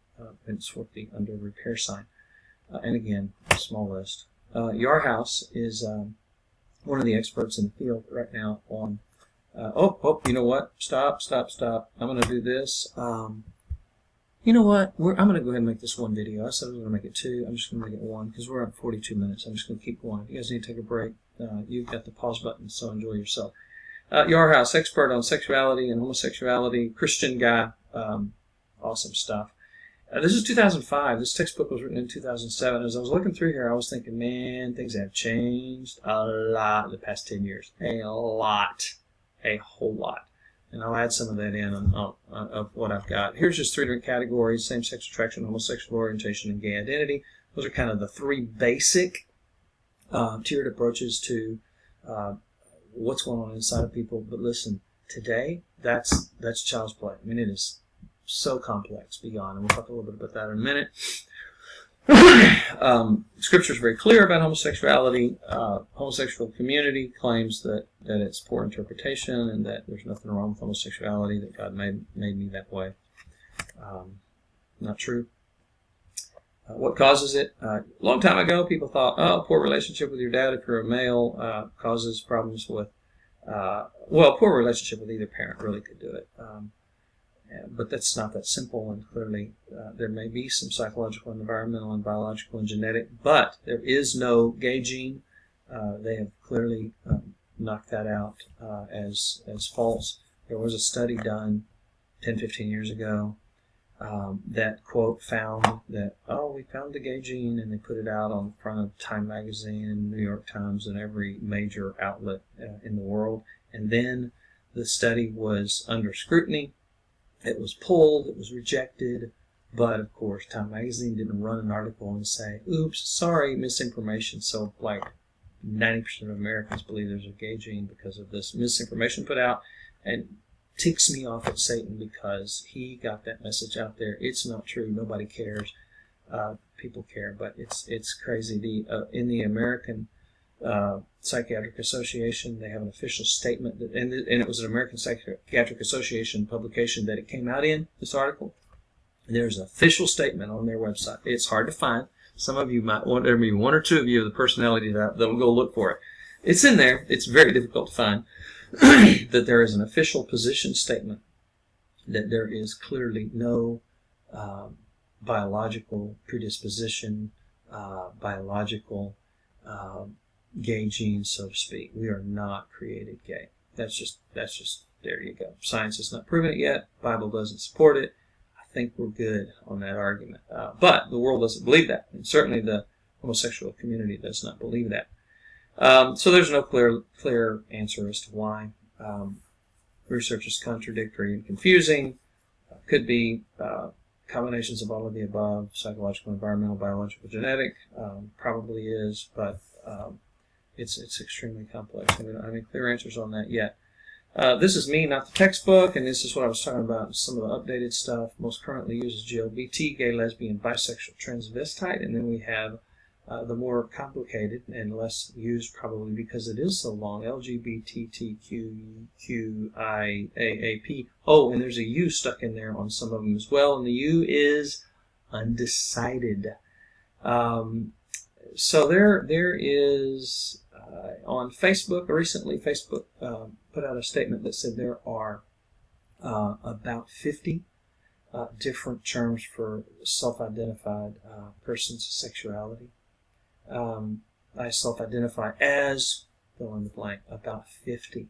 It's with the under repair sign. And again, small list. Yarhouse is one of the experts in the field right now on, you know what? Stop. I'm going to do this. You know what? I'm going to go ahead and make this one video. I said I was going to make it two. I'm just going to make it one because we're at 42 minutes. I'm just going to keep going. If you guys need to take a break, you've got the pause button, so enjoy yourself. Yarhouse, expert on sexuality and homosexuality, Christian guy, awesome stuff. This is 2005. This textbook was written in 2007. As I was looking through here, I was thinking, man, things have changed a lot in the past 10 years. A lot. A whole lot. And I'll add some of that in of what I've got. Here's just three different categories: same-sex attraction, homosexual orientation, and gay identity. Those are kind of the three basic tiered approaches to what's going on inside of people. But listen, today, that's child's play. I mean, it is so complex beyond, and we'll talk a little bit about that in a minute. Scripture is very clear about homosexuality. Homosexual community claims that it's poor interpretation and that there's nothing wrong with homosexuality, that God made me that way. Not true. What causes it? A long time ago, people thought, poor relationship with your dad if you're a male causes problems with, poor relationship with either parent really could do it. But that's not that simple, and clearly there may be some psychological, environmental, and biological and genetic, but there is no gay gene. They have clearly knocked that out as false. There was a study done 10, 15 years ago that, quote, found that, we found the gay gene, and they put it out on the front of Time magazine and New York Times and every major outlet in the world. And then the study was under scrutiny. It was pulled, it was rejected, but of course Time magazine didn't run an article and say, oops, sorry, misinformation. So like 90% of Americans believe there's a gay gene because of this misinformation put out, and ticks me off at Satan because he got that message out there. It's not true, nobody cares. People care, but it's crazy. In the American Psychiatric Association, they have an official statement that, and it was an American Psychiatric Association publication that it came out in, this article. There's an official statement on their website. It's hard to find. Some of you might want, there may be one or two of you of the personality that will go look for it. It's in there. It's very difficult to find. That there is an official position statement that there is clearly no biological predisposition, biological gay genes, so to speak. We are not created gay. That's just there you go. Science has not proven it yet. Bible doesn't support it. I think we're good on that argument. But the world doesn't believe that, and certainly the homosexual community does not believe that. So there's no clear answer as to why. Research is contradictory and confusing. Could be combinations of all of the above: psychological, environmental, biological, genetic. Probably is, but it's extremely complex. We don't have any clear answers on that yet. This is me, not the textbook, and this is what I was talking about, some of the updated stuff. Most currently uses GLBT, gay, lesbian, bisexual, transvestite, and then we have the more complicated and less used probably because it is so long, LGBTQIAAP. Oh, and there's a U stuck in there on some of them as well, and the U is undecided. So there is, on Facebook, recently Facebook put out a statement that said there are about 50 different terms for self-identified persons' sexuality. I self-identify as, fill in the blank, about 50.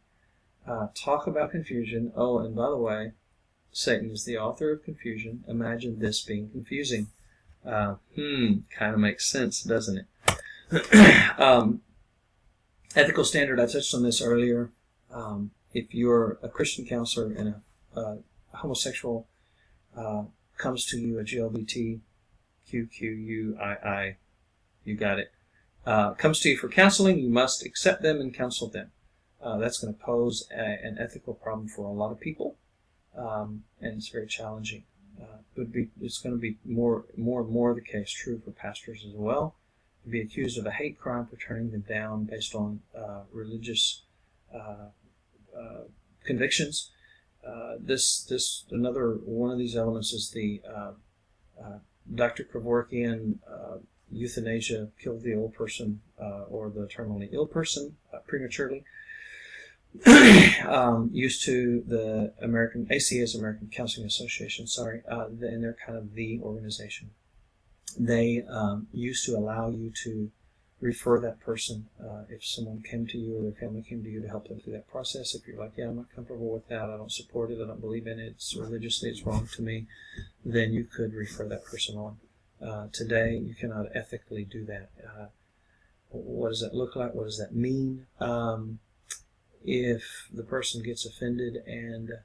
Talk about confusion. Oh, and by the way, Satan is the author of confusion. Imagine this being confusing. Kind of makes sense, doesn't it? Ethical standard, I touched on this earlier. If you're a Christian counselor and a homosexual comes to you, a GLBTQQUII, you got it, comes to you for counseling, you must accept them and counsel them. That's going to pose an ethical problem for a lot of people, and it's very challenging. It's going to be more and more the case true for pastors as well. To be accused of a hate crime for turning them down based on religious convictions. Another one of these elements is the Dr. Kevorkian euthanasia, killed the old person or the terminally ill person prematurely. Used to the ACA's American Counseling Association, and they're kind of the organization. They used to allow you to refer that person if someone came to you or their family came to you to help them through that process. If you're like, yeah, I'm not comfortable with that, I don't support it, I don't believe in it, it's religiously it's wrong to me, then you could refer that person on. Today, you cannot ethically do that. What does that look like? What does that mean? If the person gets offended and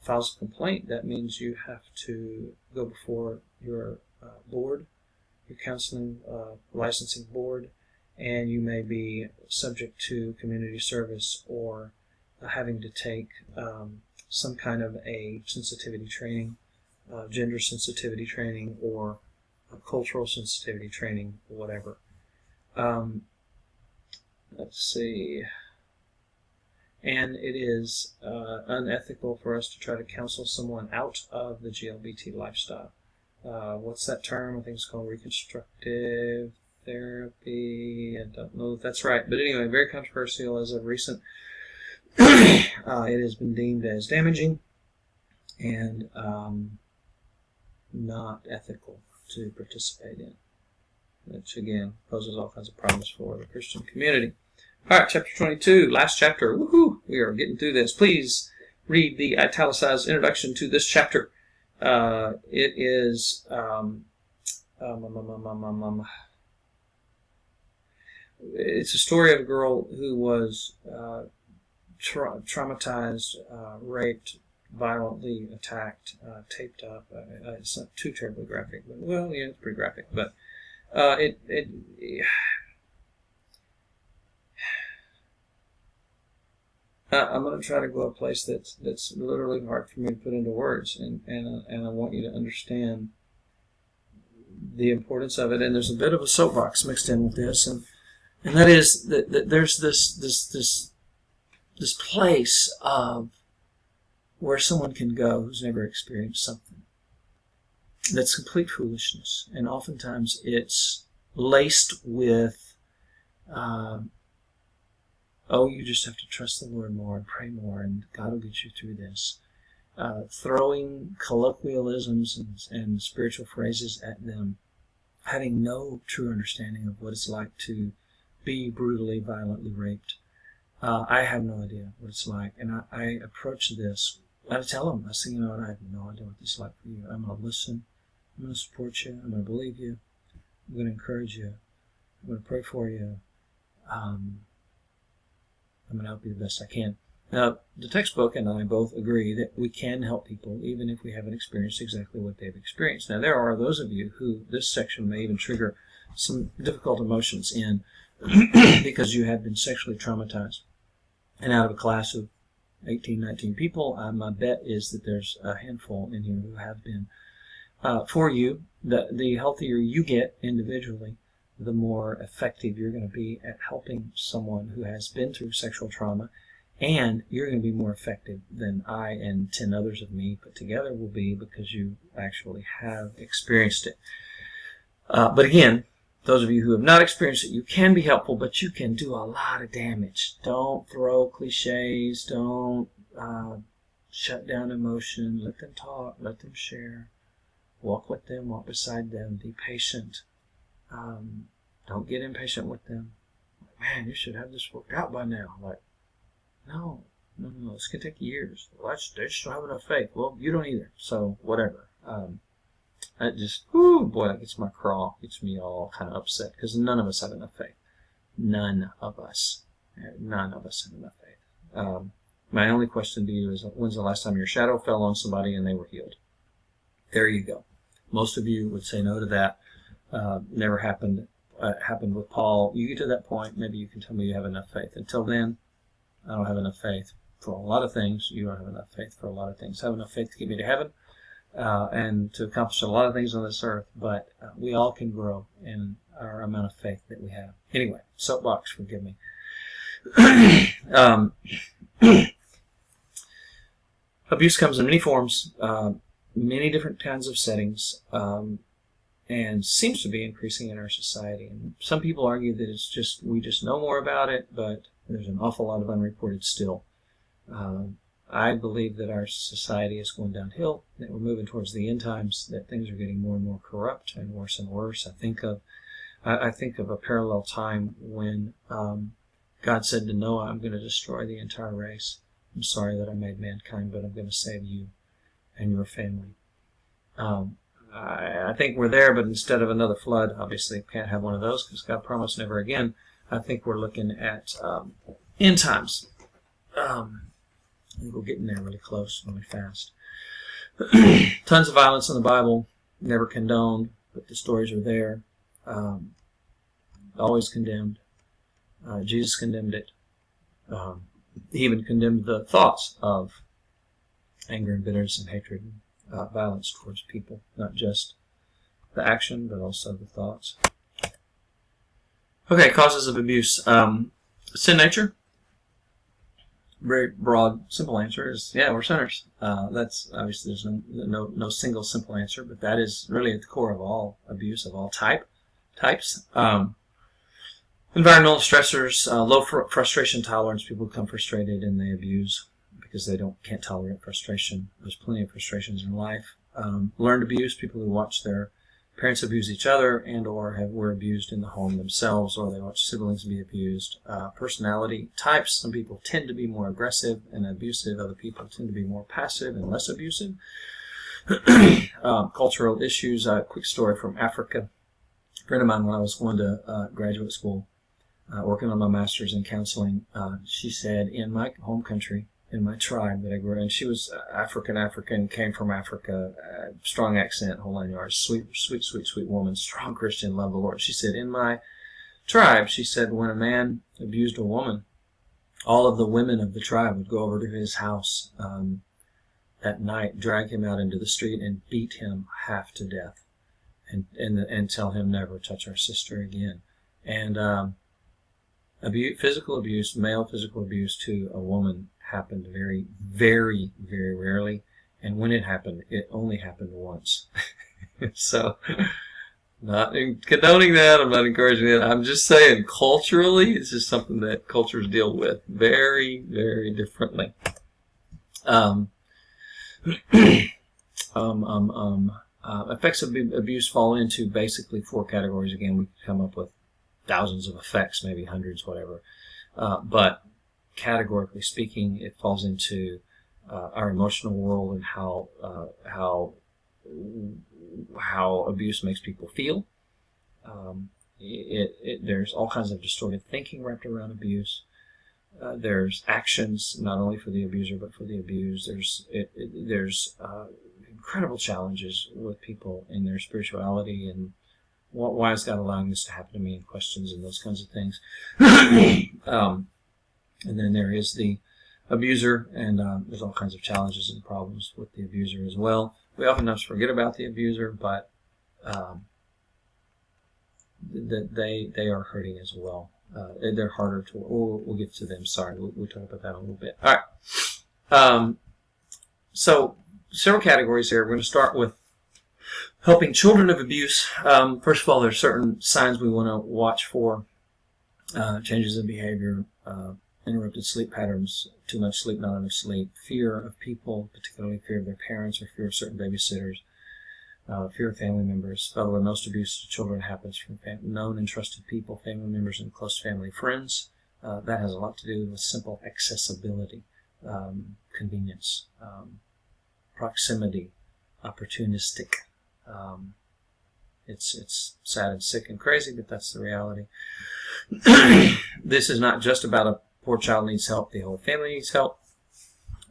files a complaint, that means you have to go before your board, your counseling licensing board, and you may be subject to community service or having to take some kind of a sensitivity training, gender sensitivity training, or cultural sensitivity training, or whatever. Let's see. And it is unethical for us to try to counsel someone out of the GLBT lifestyle. What's that term? I think it's called reconstructive therapy. I don't know if that's right. But anyway, very controversial as of recent. It has been deemed as damaging and not ethical to participate in, which again poses all kinds of problems for the Christian community. All right, chapter 22, last chapter. Woohoo! We are getting through this. Please read the italicized introduction to this chapter. It is it's a story of a girl who was traumatized, raped, violently attacked, taped up. It's not too terribly graphic, but well, yeah, it's pretty graphic. But I'm going to try to go a place that's literally hard for me to put into words, and I want you to understand the importance of it. And there's a bit of a soapbox mixed in with this, and that is that there's this place of where someone can go who's never experienced something that's complete foolishness, and oftentimes it's laced with oh, you just have to trust the Lord more and pray more, and God will get you through this. throwing colloquialisms and spiritual phrases at them, having no true understanding of what it's like to be brutally, violently raped. I have no idea what it's like, and I approach this. I tell them, I say, I have no idea what this is like for you. I'm going to listen. I'm going to support you. I'm going to believe you. I'm going to encourage you. I'm going to pray for you. I'm going to help you the best I can. Now, the textbook and I both agree that we can help people even if we haven't experienced exactly what they've experienced. Now, there are those of you who this section may even trigger some difficult emotions in because you have been sexually traumatized. And out of a class of 18, 19 people, my bet is that there's a handful in here who have been. For you, the healthier you get individually, the more effective you're going to be at helping someone who has been through sexual trauma, and you're going to be more effective than I and 10 others of me put together will be because you actually have experienced it. But again, those of you who have not experienced it, you can be helpful, but you can do a lot of damage. Don't throw cliches. Don't shut down emotion. Let them talk. Let them share. Walk with them. Walk beside them. Be patient. Don't get impatient with them. Man, you should have this worked out by now. No. This can take years. Well, they just don't have enough faith. Well, you don't either. So whatever. That just, boy, that gets my craw. Gets me all kind of upset because none of us have enough faith. None of us. None of us have enough faith. My only question to you is, when's the last time your shadow fell on somebody and they were healed? There you go. Most of you would say no to that. Never happened. Happened with Paul. You get to that point, maybe you can tell me you have enough faith. Until then, I don't have enough faith for a lot of things. You don't have enough faith for a lot of things. I have enough faith to get me to heaven and to accomplish a lot of things on this earth, but we all can grow in our amount of faith that we have. Anyway, soapbox, forgive me. Abuse comes in many forms, many different kinds of settings, and seems to be increasing in our society. And some people argue that it's just we just know more about it, but there's an awful lot of unreported still. I believe that our society is going downhill, that we're moving towards the end times, that things are getting more and more corrupt and worse and worse. I think of a parallel time when God said to Noah, I'm going to destroy the entire race. I'm sorry that I made mankind, but I'm going to save you and your family. I think we're there, but instead of another flood, obviously can't have one of those because God promised never again. I think we're looking at end times. I think we're getting there really close, really fast. Tons of violence in the Bible, never condoned, but the stories are there. Always condemned. Jesus condemned it. He even condemned the thoughts of anger and bitterness and hatred and violence towards people, not just the action, but also the thoughts. Okay, causes of abuse. Sin nature. Very broad, simple answer is, yeah, we're sinners. That's obviously there's no single simple answer, but that is really at the core of all abuse of all types. Environmental stressors, low frustration tolerance. People become frustrated and they abuse because they can't tolerate frustration. There's plenty of frustrations in life. Learned abuse, people who watch their parents abuse each other and or were abused in the home themselves, or they watch siblings be abused. Personality types, some people tend to be more aggressive and abusive. Other people tend to be more passive and less abusive. Cultural issues. A quick story from Africa. A friend of mine, when I was going to graduate school, working on my master's in counseling, she said, in my home country, in my tribe that I grew in, she was African, came from Africa, strong accent, whole 9 yards, sweet woman, strong Christian, love the Lord. She said, in my tribe, she said, when a man abused a woman, all of the women of the tribe would go over to his house at night, drag him out into the street, and beat him half to death, and tell him never touch our sister again. And physical abuse, male physical abuse to a woman happened very, very, very rarely, and when it happened, it only happened once. So, not condoning that, I'm not encouraging it, I'm just saying culturally, it's just something that cultures deal with very, very differently. Effects of abuse fall into basically 4 categories. Again, we come up with thousands of effects, maybe hundreds, whatever. But categorically speaking, it falls into our emotional world and how abuse makes people feel. There's all kinds of distorted thinking wrapped around abuse. There's actions not only for the abuser but for the abused. There's incredible challenges with people in their spirituality and why is God allowing this to happen to me, and questions and those kinds of things. And then there is the abuser, and there's all kinds of challenges and problems with the abuser as well. We oftentimes forget about the abuser, but they are hurting as well. They're harder to. We'll get to them. Sorry, we'll talk about that in a little bit. All right. So several categories here. We're going to start with helping children of abuse. First of all, there's certain signs we want to watch for: changes in behavior, interrupted sleep patterns, too much sleep, not enough sleep, fear of people, particularly fear of their parents or fear of certain babysitters. Fear of family members. By the way, most abuse to children happens from known and trusted people, family members, and close family friends. That has a lot to do with simple accessibility, convenience, proximity, opportunistic. It's sad and sick and crazy, but that's the reality. This is not just about a poor child needs help. The whole family needs help.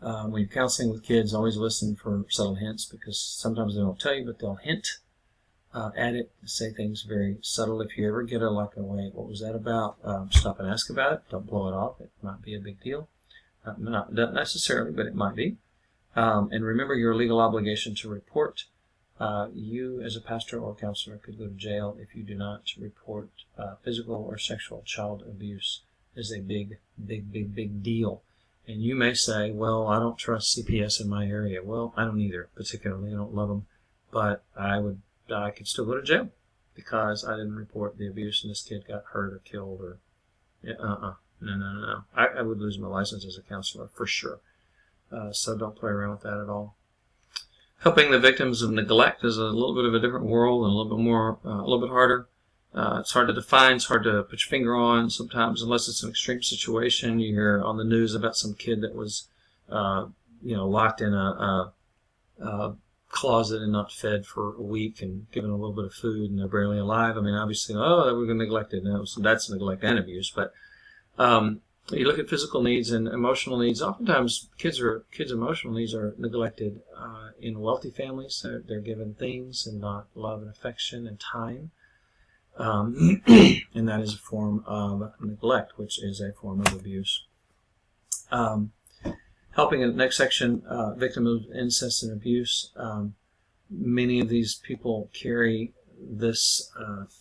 When you're counseling with kids, always listen for subtle hints, because sometimes they won't tell you, but they'll hint at it, say things very subtle. If you ever get wait, what was that about? Stop and ask about it. Don't blow it off. It might be a big deal. Not necessarily, but it might be. And remember your legal obligation to report. You, as a pastor or counselor, could go to jail if you do not report physical or sexual child abuse. Is a big, big, big, big deal. And you may say, well, I don't trust CPS in my area. Well, I don't either, particularly. I don't love them. But I could still go to jail because I didn't report the abuse and this kid got hurt or killed or, No. I would lose my license as a counselor for sure. So don't play around with that at all. Helping the victims of neglect is a little bit of a different world and a little bit harder. It's hard to define. It's hard to put your finger on sometimes, unless it's an extreme situation. You hear on the news about some kid that was, locked in a closet and not fed for a week and given a little bit of food and they're barely alive. I mean, obviously, they were neglected. No, so that's neglect and abuse. But you look at physical needs and emotional needs. Oftentimes, kids' emotional needs are neglected in wealthy families. They're given things and not love and affection and time. And that is a form of neglect, which is a form of abuse. Helping in the next section, victim of incest and abuse. Many of these people carry this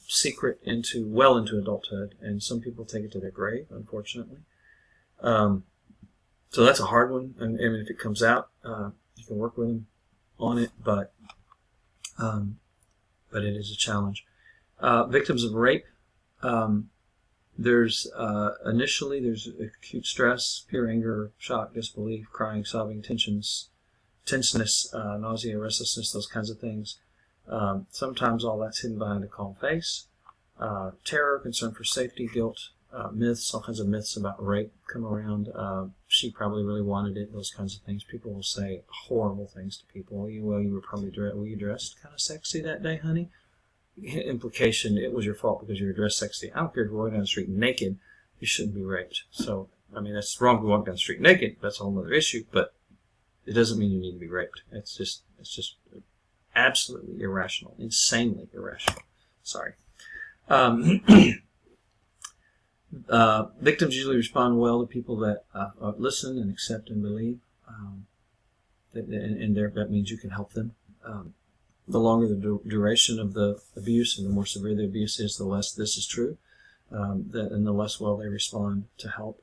secret well into adulthood, and some people take it to their grave, unfortunately. So that's a hard one. I mean, if it comes out, you can work with them on it, but it is a challenge. Victims of rape, there's acute stress, pure anger, shock, disbelief, crying, sobbing, tenseness, nausea, restlessness, those kinds of things. Sometimes all that's hidden behind a calm face. Terror, concern for safety, guilt, myths, all kinds of myths about rape come around. She probably really wanted it, those kinds of things. People will say horrible things to people. You were you dressed kind of sexy that day, honey? Implication, it was your fault because you were dressed sexy. I don't care if you're walking down the street naked, you shouldn't be raped. So, I mean, that's wrong to walk down the street naked. That's a whole other issue, but it doesn't mean you need to be raped. It's just absolutely irrational, insanely irrational. Sorry. Victims usually respond well to people that listen and accept and believe, that means you can help them. The longer the duration of the abuse and the more severe the abuse is, the less this is true, and the less well they respond to help.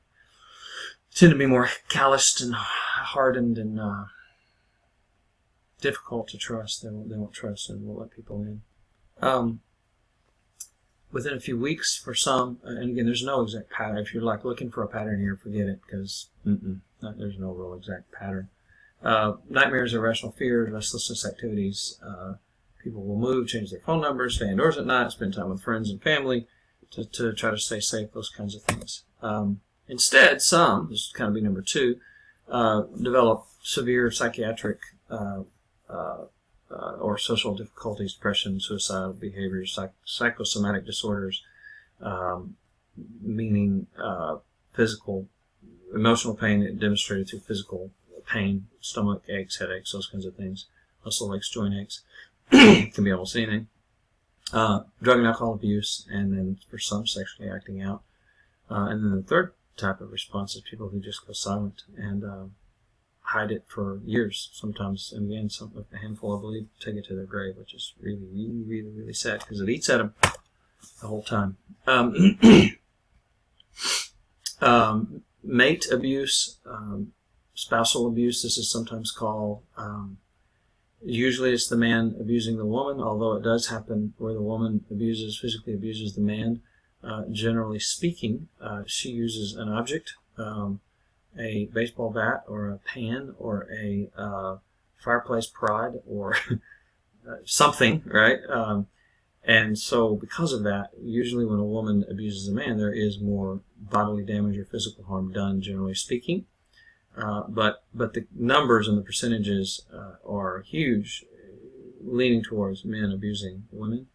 Tend to be more calloused and hardened and difficult to trust. They won't trust and won't let people in. Within a few weeks for some, and again, there's no exact pattern. If you're looking for a pattern here, forget it, because there's no real exact pattern. Nightmares, irrational fears, restlessness activities. People will move, change their phone numbers, stay indoors at night, spend time with friends and family to try to stay safe, those kinds of things. Instead, some, this would kind of be number 2, develop severe psychiatric or social difficulties, depression, suicidal behaviors, psychosomatic disorders, meaning physical, emotional pain demonstrated through physical pain, stomach aches, headaches, those kinds of things, muscle aches, joint aches. Can be almost anything. Drug and alcohol abuse, and then for some, sexually acting out. And then the third type of response is people who just go silent and hide it for years, sometimes, and again, a handful, I believe, take it to their grave, which is really, really, really, really sad because it eats at them the whole time. Mate abuse, spousal abuse, this is sometimes called. Usually it's the man abusing the woman, although it does happen where the woman physically abuses the man. Generally speaking, she uses an object, a baseball bat or a pan or a fireplace prod or something, right? And so because of that, usually when a woman abuses a man, there is more bodily damage or physical harm done, generally speaking. But the numbers and the percentages are huge, leaning towards men abusing women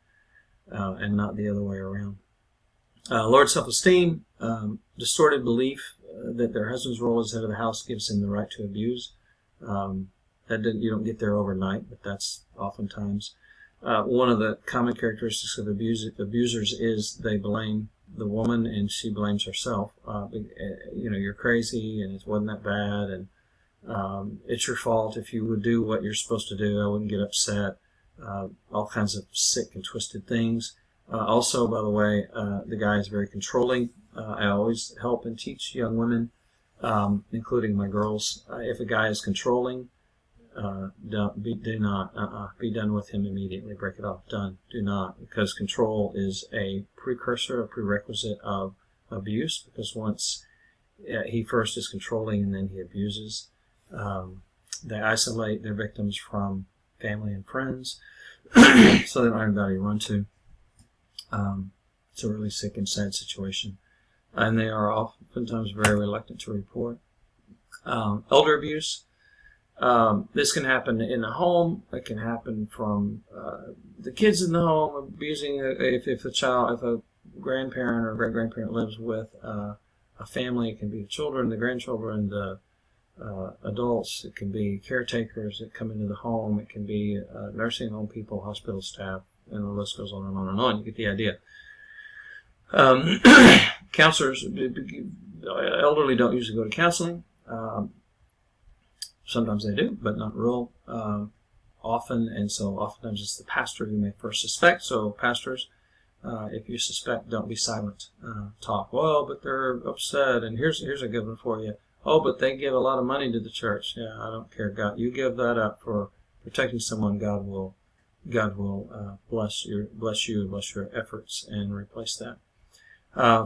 and not the other way around. Lowered self-esteem, distorted belief that their husband's role as head of the house gives him the right to abuse. You don't get there overnight, but that's oftentimes. One of the common characteristics of abusers is they blame the woman and she blames herself. You're crazy and it wasn't that bad, and it's your fault. If you would do what you're supposed to do, I wouldn't get upset. All kinds of sick and twisted things. Also, by the way, the guy is very controlling. I always help and teach young women, including my girls, if a guy is controlling, be done with him immediately. Break it off. Done. Do not, because control is a prerequisite of abuse. Because once he first is controlling and then he abuses, they isolate their victims from family and friends, so they don't have anybody to run to. It's a really sick and sad situation, and they are oftentimes very reluctant to report. Elder abuse. This can happen in the home. It can happen from the kids in the home abusing. If a grandparent or great grandparent lives with a family, it can be the children, the grandchildren, the adults. It can be caretakers that come into the home. It can be nursing home people, hospital staff, and the list goes on and on and on. You get the idea. Counselors, elderly don't usually go to counseling. Sometimes they do, but not real often, and so oftentimes it's the pastor who may first suspect. So pastors, if you suspect, don't be silent. Talk. Well, but they're upset, and here's a good one for you. Oh, but they give a lot of money to the church. Yeah, I don't care. God, you give that up for protecting someone. God will bless you and bless your efforts and replace that.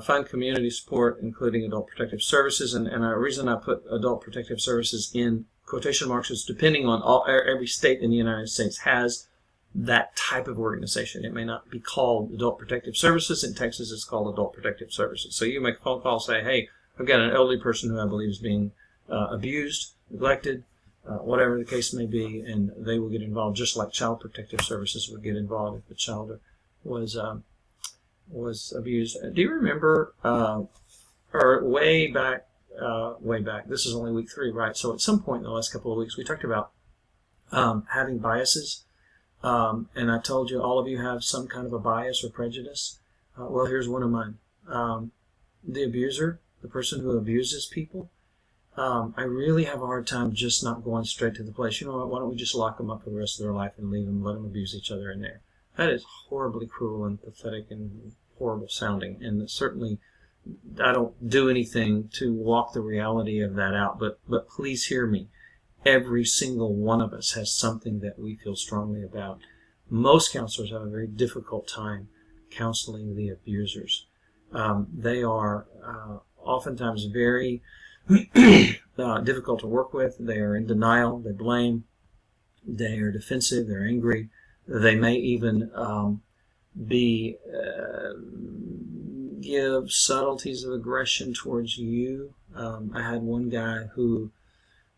Find community support, including adult protective services, and the reason I put adult protective services in quotation marks is depending on every state in the United States has that type of organization. It may not be called adult protective services. In Texas, it's called adult protective services. So you make a phone call, say, hey, I've got an elderly person who I believe is being abused, neglected, whatever the case may be, and they will get involved just like child protective services would get involved if the child was abused. Do you remember, or way back, this is only week 3, right? So at some point in the last couple of weeks, we talked about having biases, and I told you all of you have some kind of a bias or prejudice. Well, here's one of mine. The abuser, the person who abuses people, I really have a hard time just not going straight to the place. You know what? Why don't we just lock them up for the rest of their life and leave them, let them abuse each other in there? That is horribly cruel and pathetic and horrible sounding, and certainly I don't do anything to walk the reality of that out, but please hear me. Every single one of us has something that we feel strongly about. Most counselors have a very difficult time counseling the abusers. They are oftentimes very difficult to work with. They are in denial. They blame. They are defensive. They're angry. They may even give subtleties of aggression towards you. I had one guy who,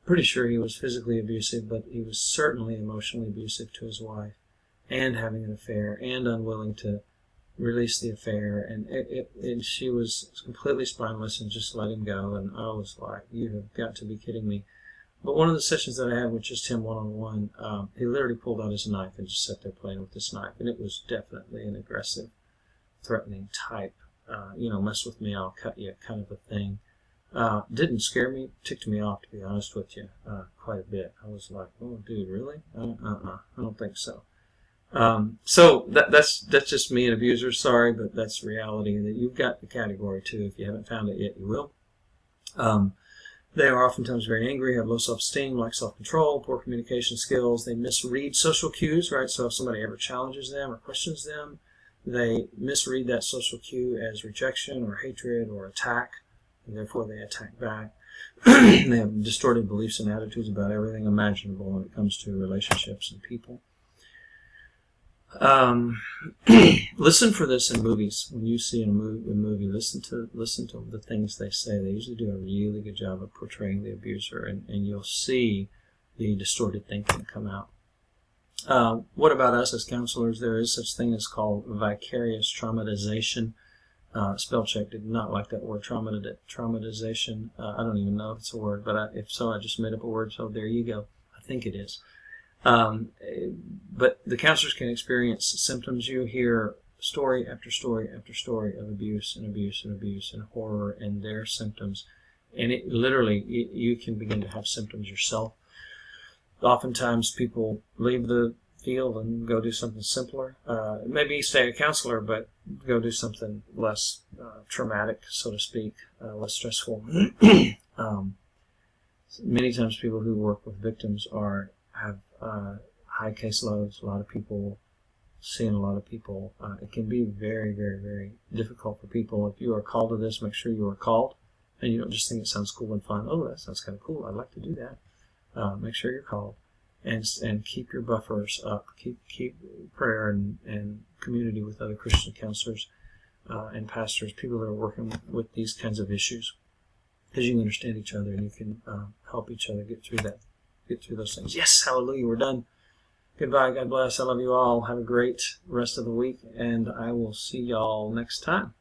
pretty sure he was physically abusive, but he was certainly emotionally abusive to his wife, and having an affair, and unwilling to release the affair, and she was completely spineless and just let him go. And I was like, you have got to be kidding me. But one of the sessions that I had with just him one-on-one, he literally pulled out his knife and just sat there playing with this knife, and it was definitely an aggressive, threatening type, mess with me, I'll cut you kind of a thing. Didn't scare me, ticked me off, to be honest with you, quite a bit. I was like, oh, dude, really? I don't think so. So that's just me, an abuser. Sorry, but that's reality. That you've got the category too. If you haven't found it yet, you will. They are oftentimes very angry, have low self-esteem, lack self-control, poor communication skills. They misread social cues, right? So if somebody ever challenges them or questions them, they misread that social cue as rejection or hatred or attack, and therefore they attack back. They have distorted beliefs and attitudes about everything imaginable when it comes to relationships and people. Listen for this in movies. When you see a movie, listen to the things they say. They usually do a really good job of portraying the abuser, and you'll see the distorted thinking come out. What about us as counselors? There is such thing as called vicarious traumatization. Spell check did not like that word, traumatization. I don't even know if it's a word, but if so, I just made up a word, so there you go. I think it is. But the counselors can experience symptoms. You hear story after story after story of abuse and abuse and abuse and horror and their symptoms. And it literally, you can begin to have symptoms yourself. Oftentimes people leave the field and go do something simpler. Maybe stay a counselor, but go do something less traumatic, so to speak, less stressful. Many times people who work with victims have high caseloads, a lot of people, seeing a lot of people. It can be very, very, very difficult for people. If you are called to this, make sure you are called, and you don't just think it sounds cool and fun. Oh, that sounds kind of cool. I'd like to do that. Make sure you're called, and keep your buffers up. Keep prayer and community with other Christian counselors and pastors, people that are working with these kinds of issues, because you understand each other and you can help each other get through those things. Yes, hallelujah, we're done. Goodbye, God bless, I love you all. Have a great rest of the week, and I will see y'all next time.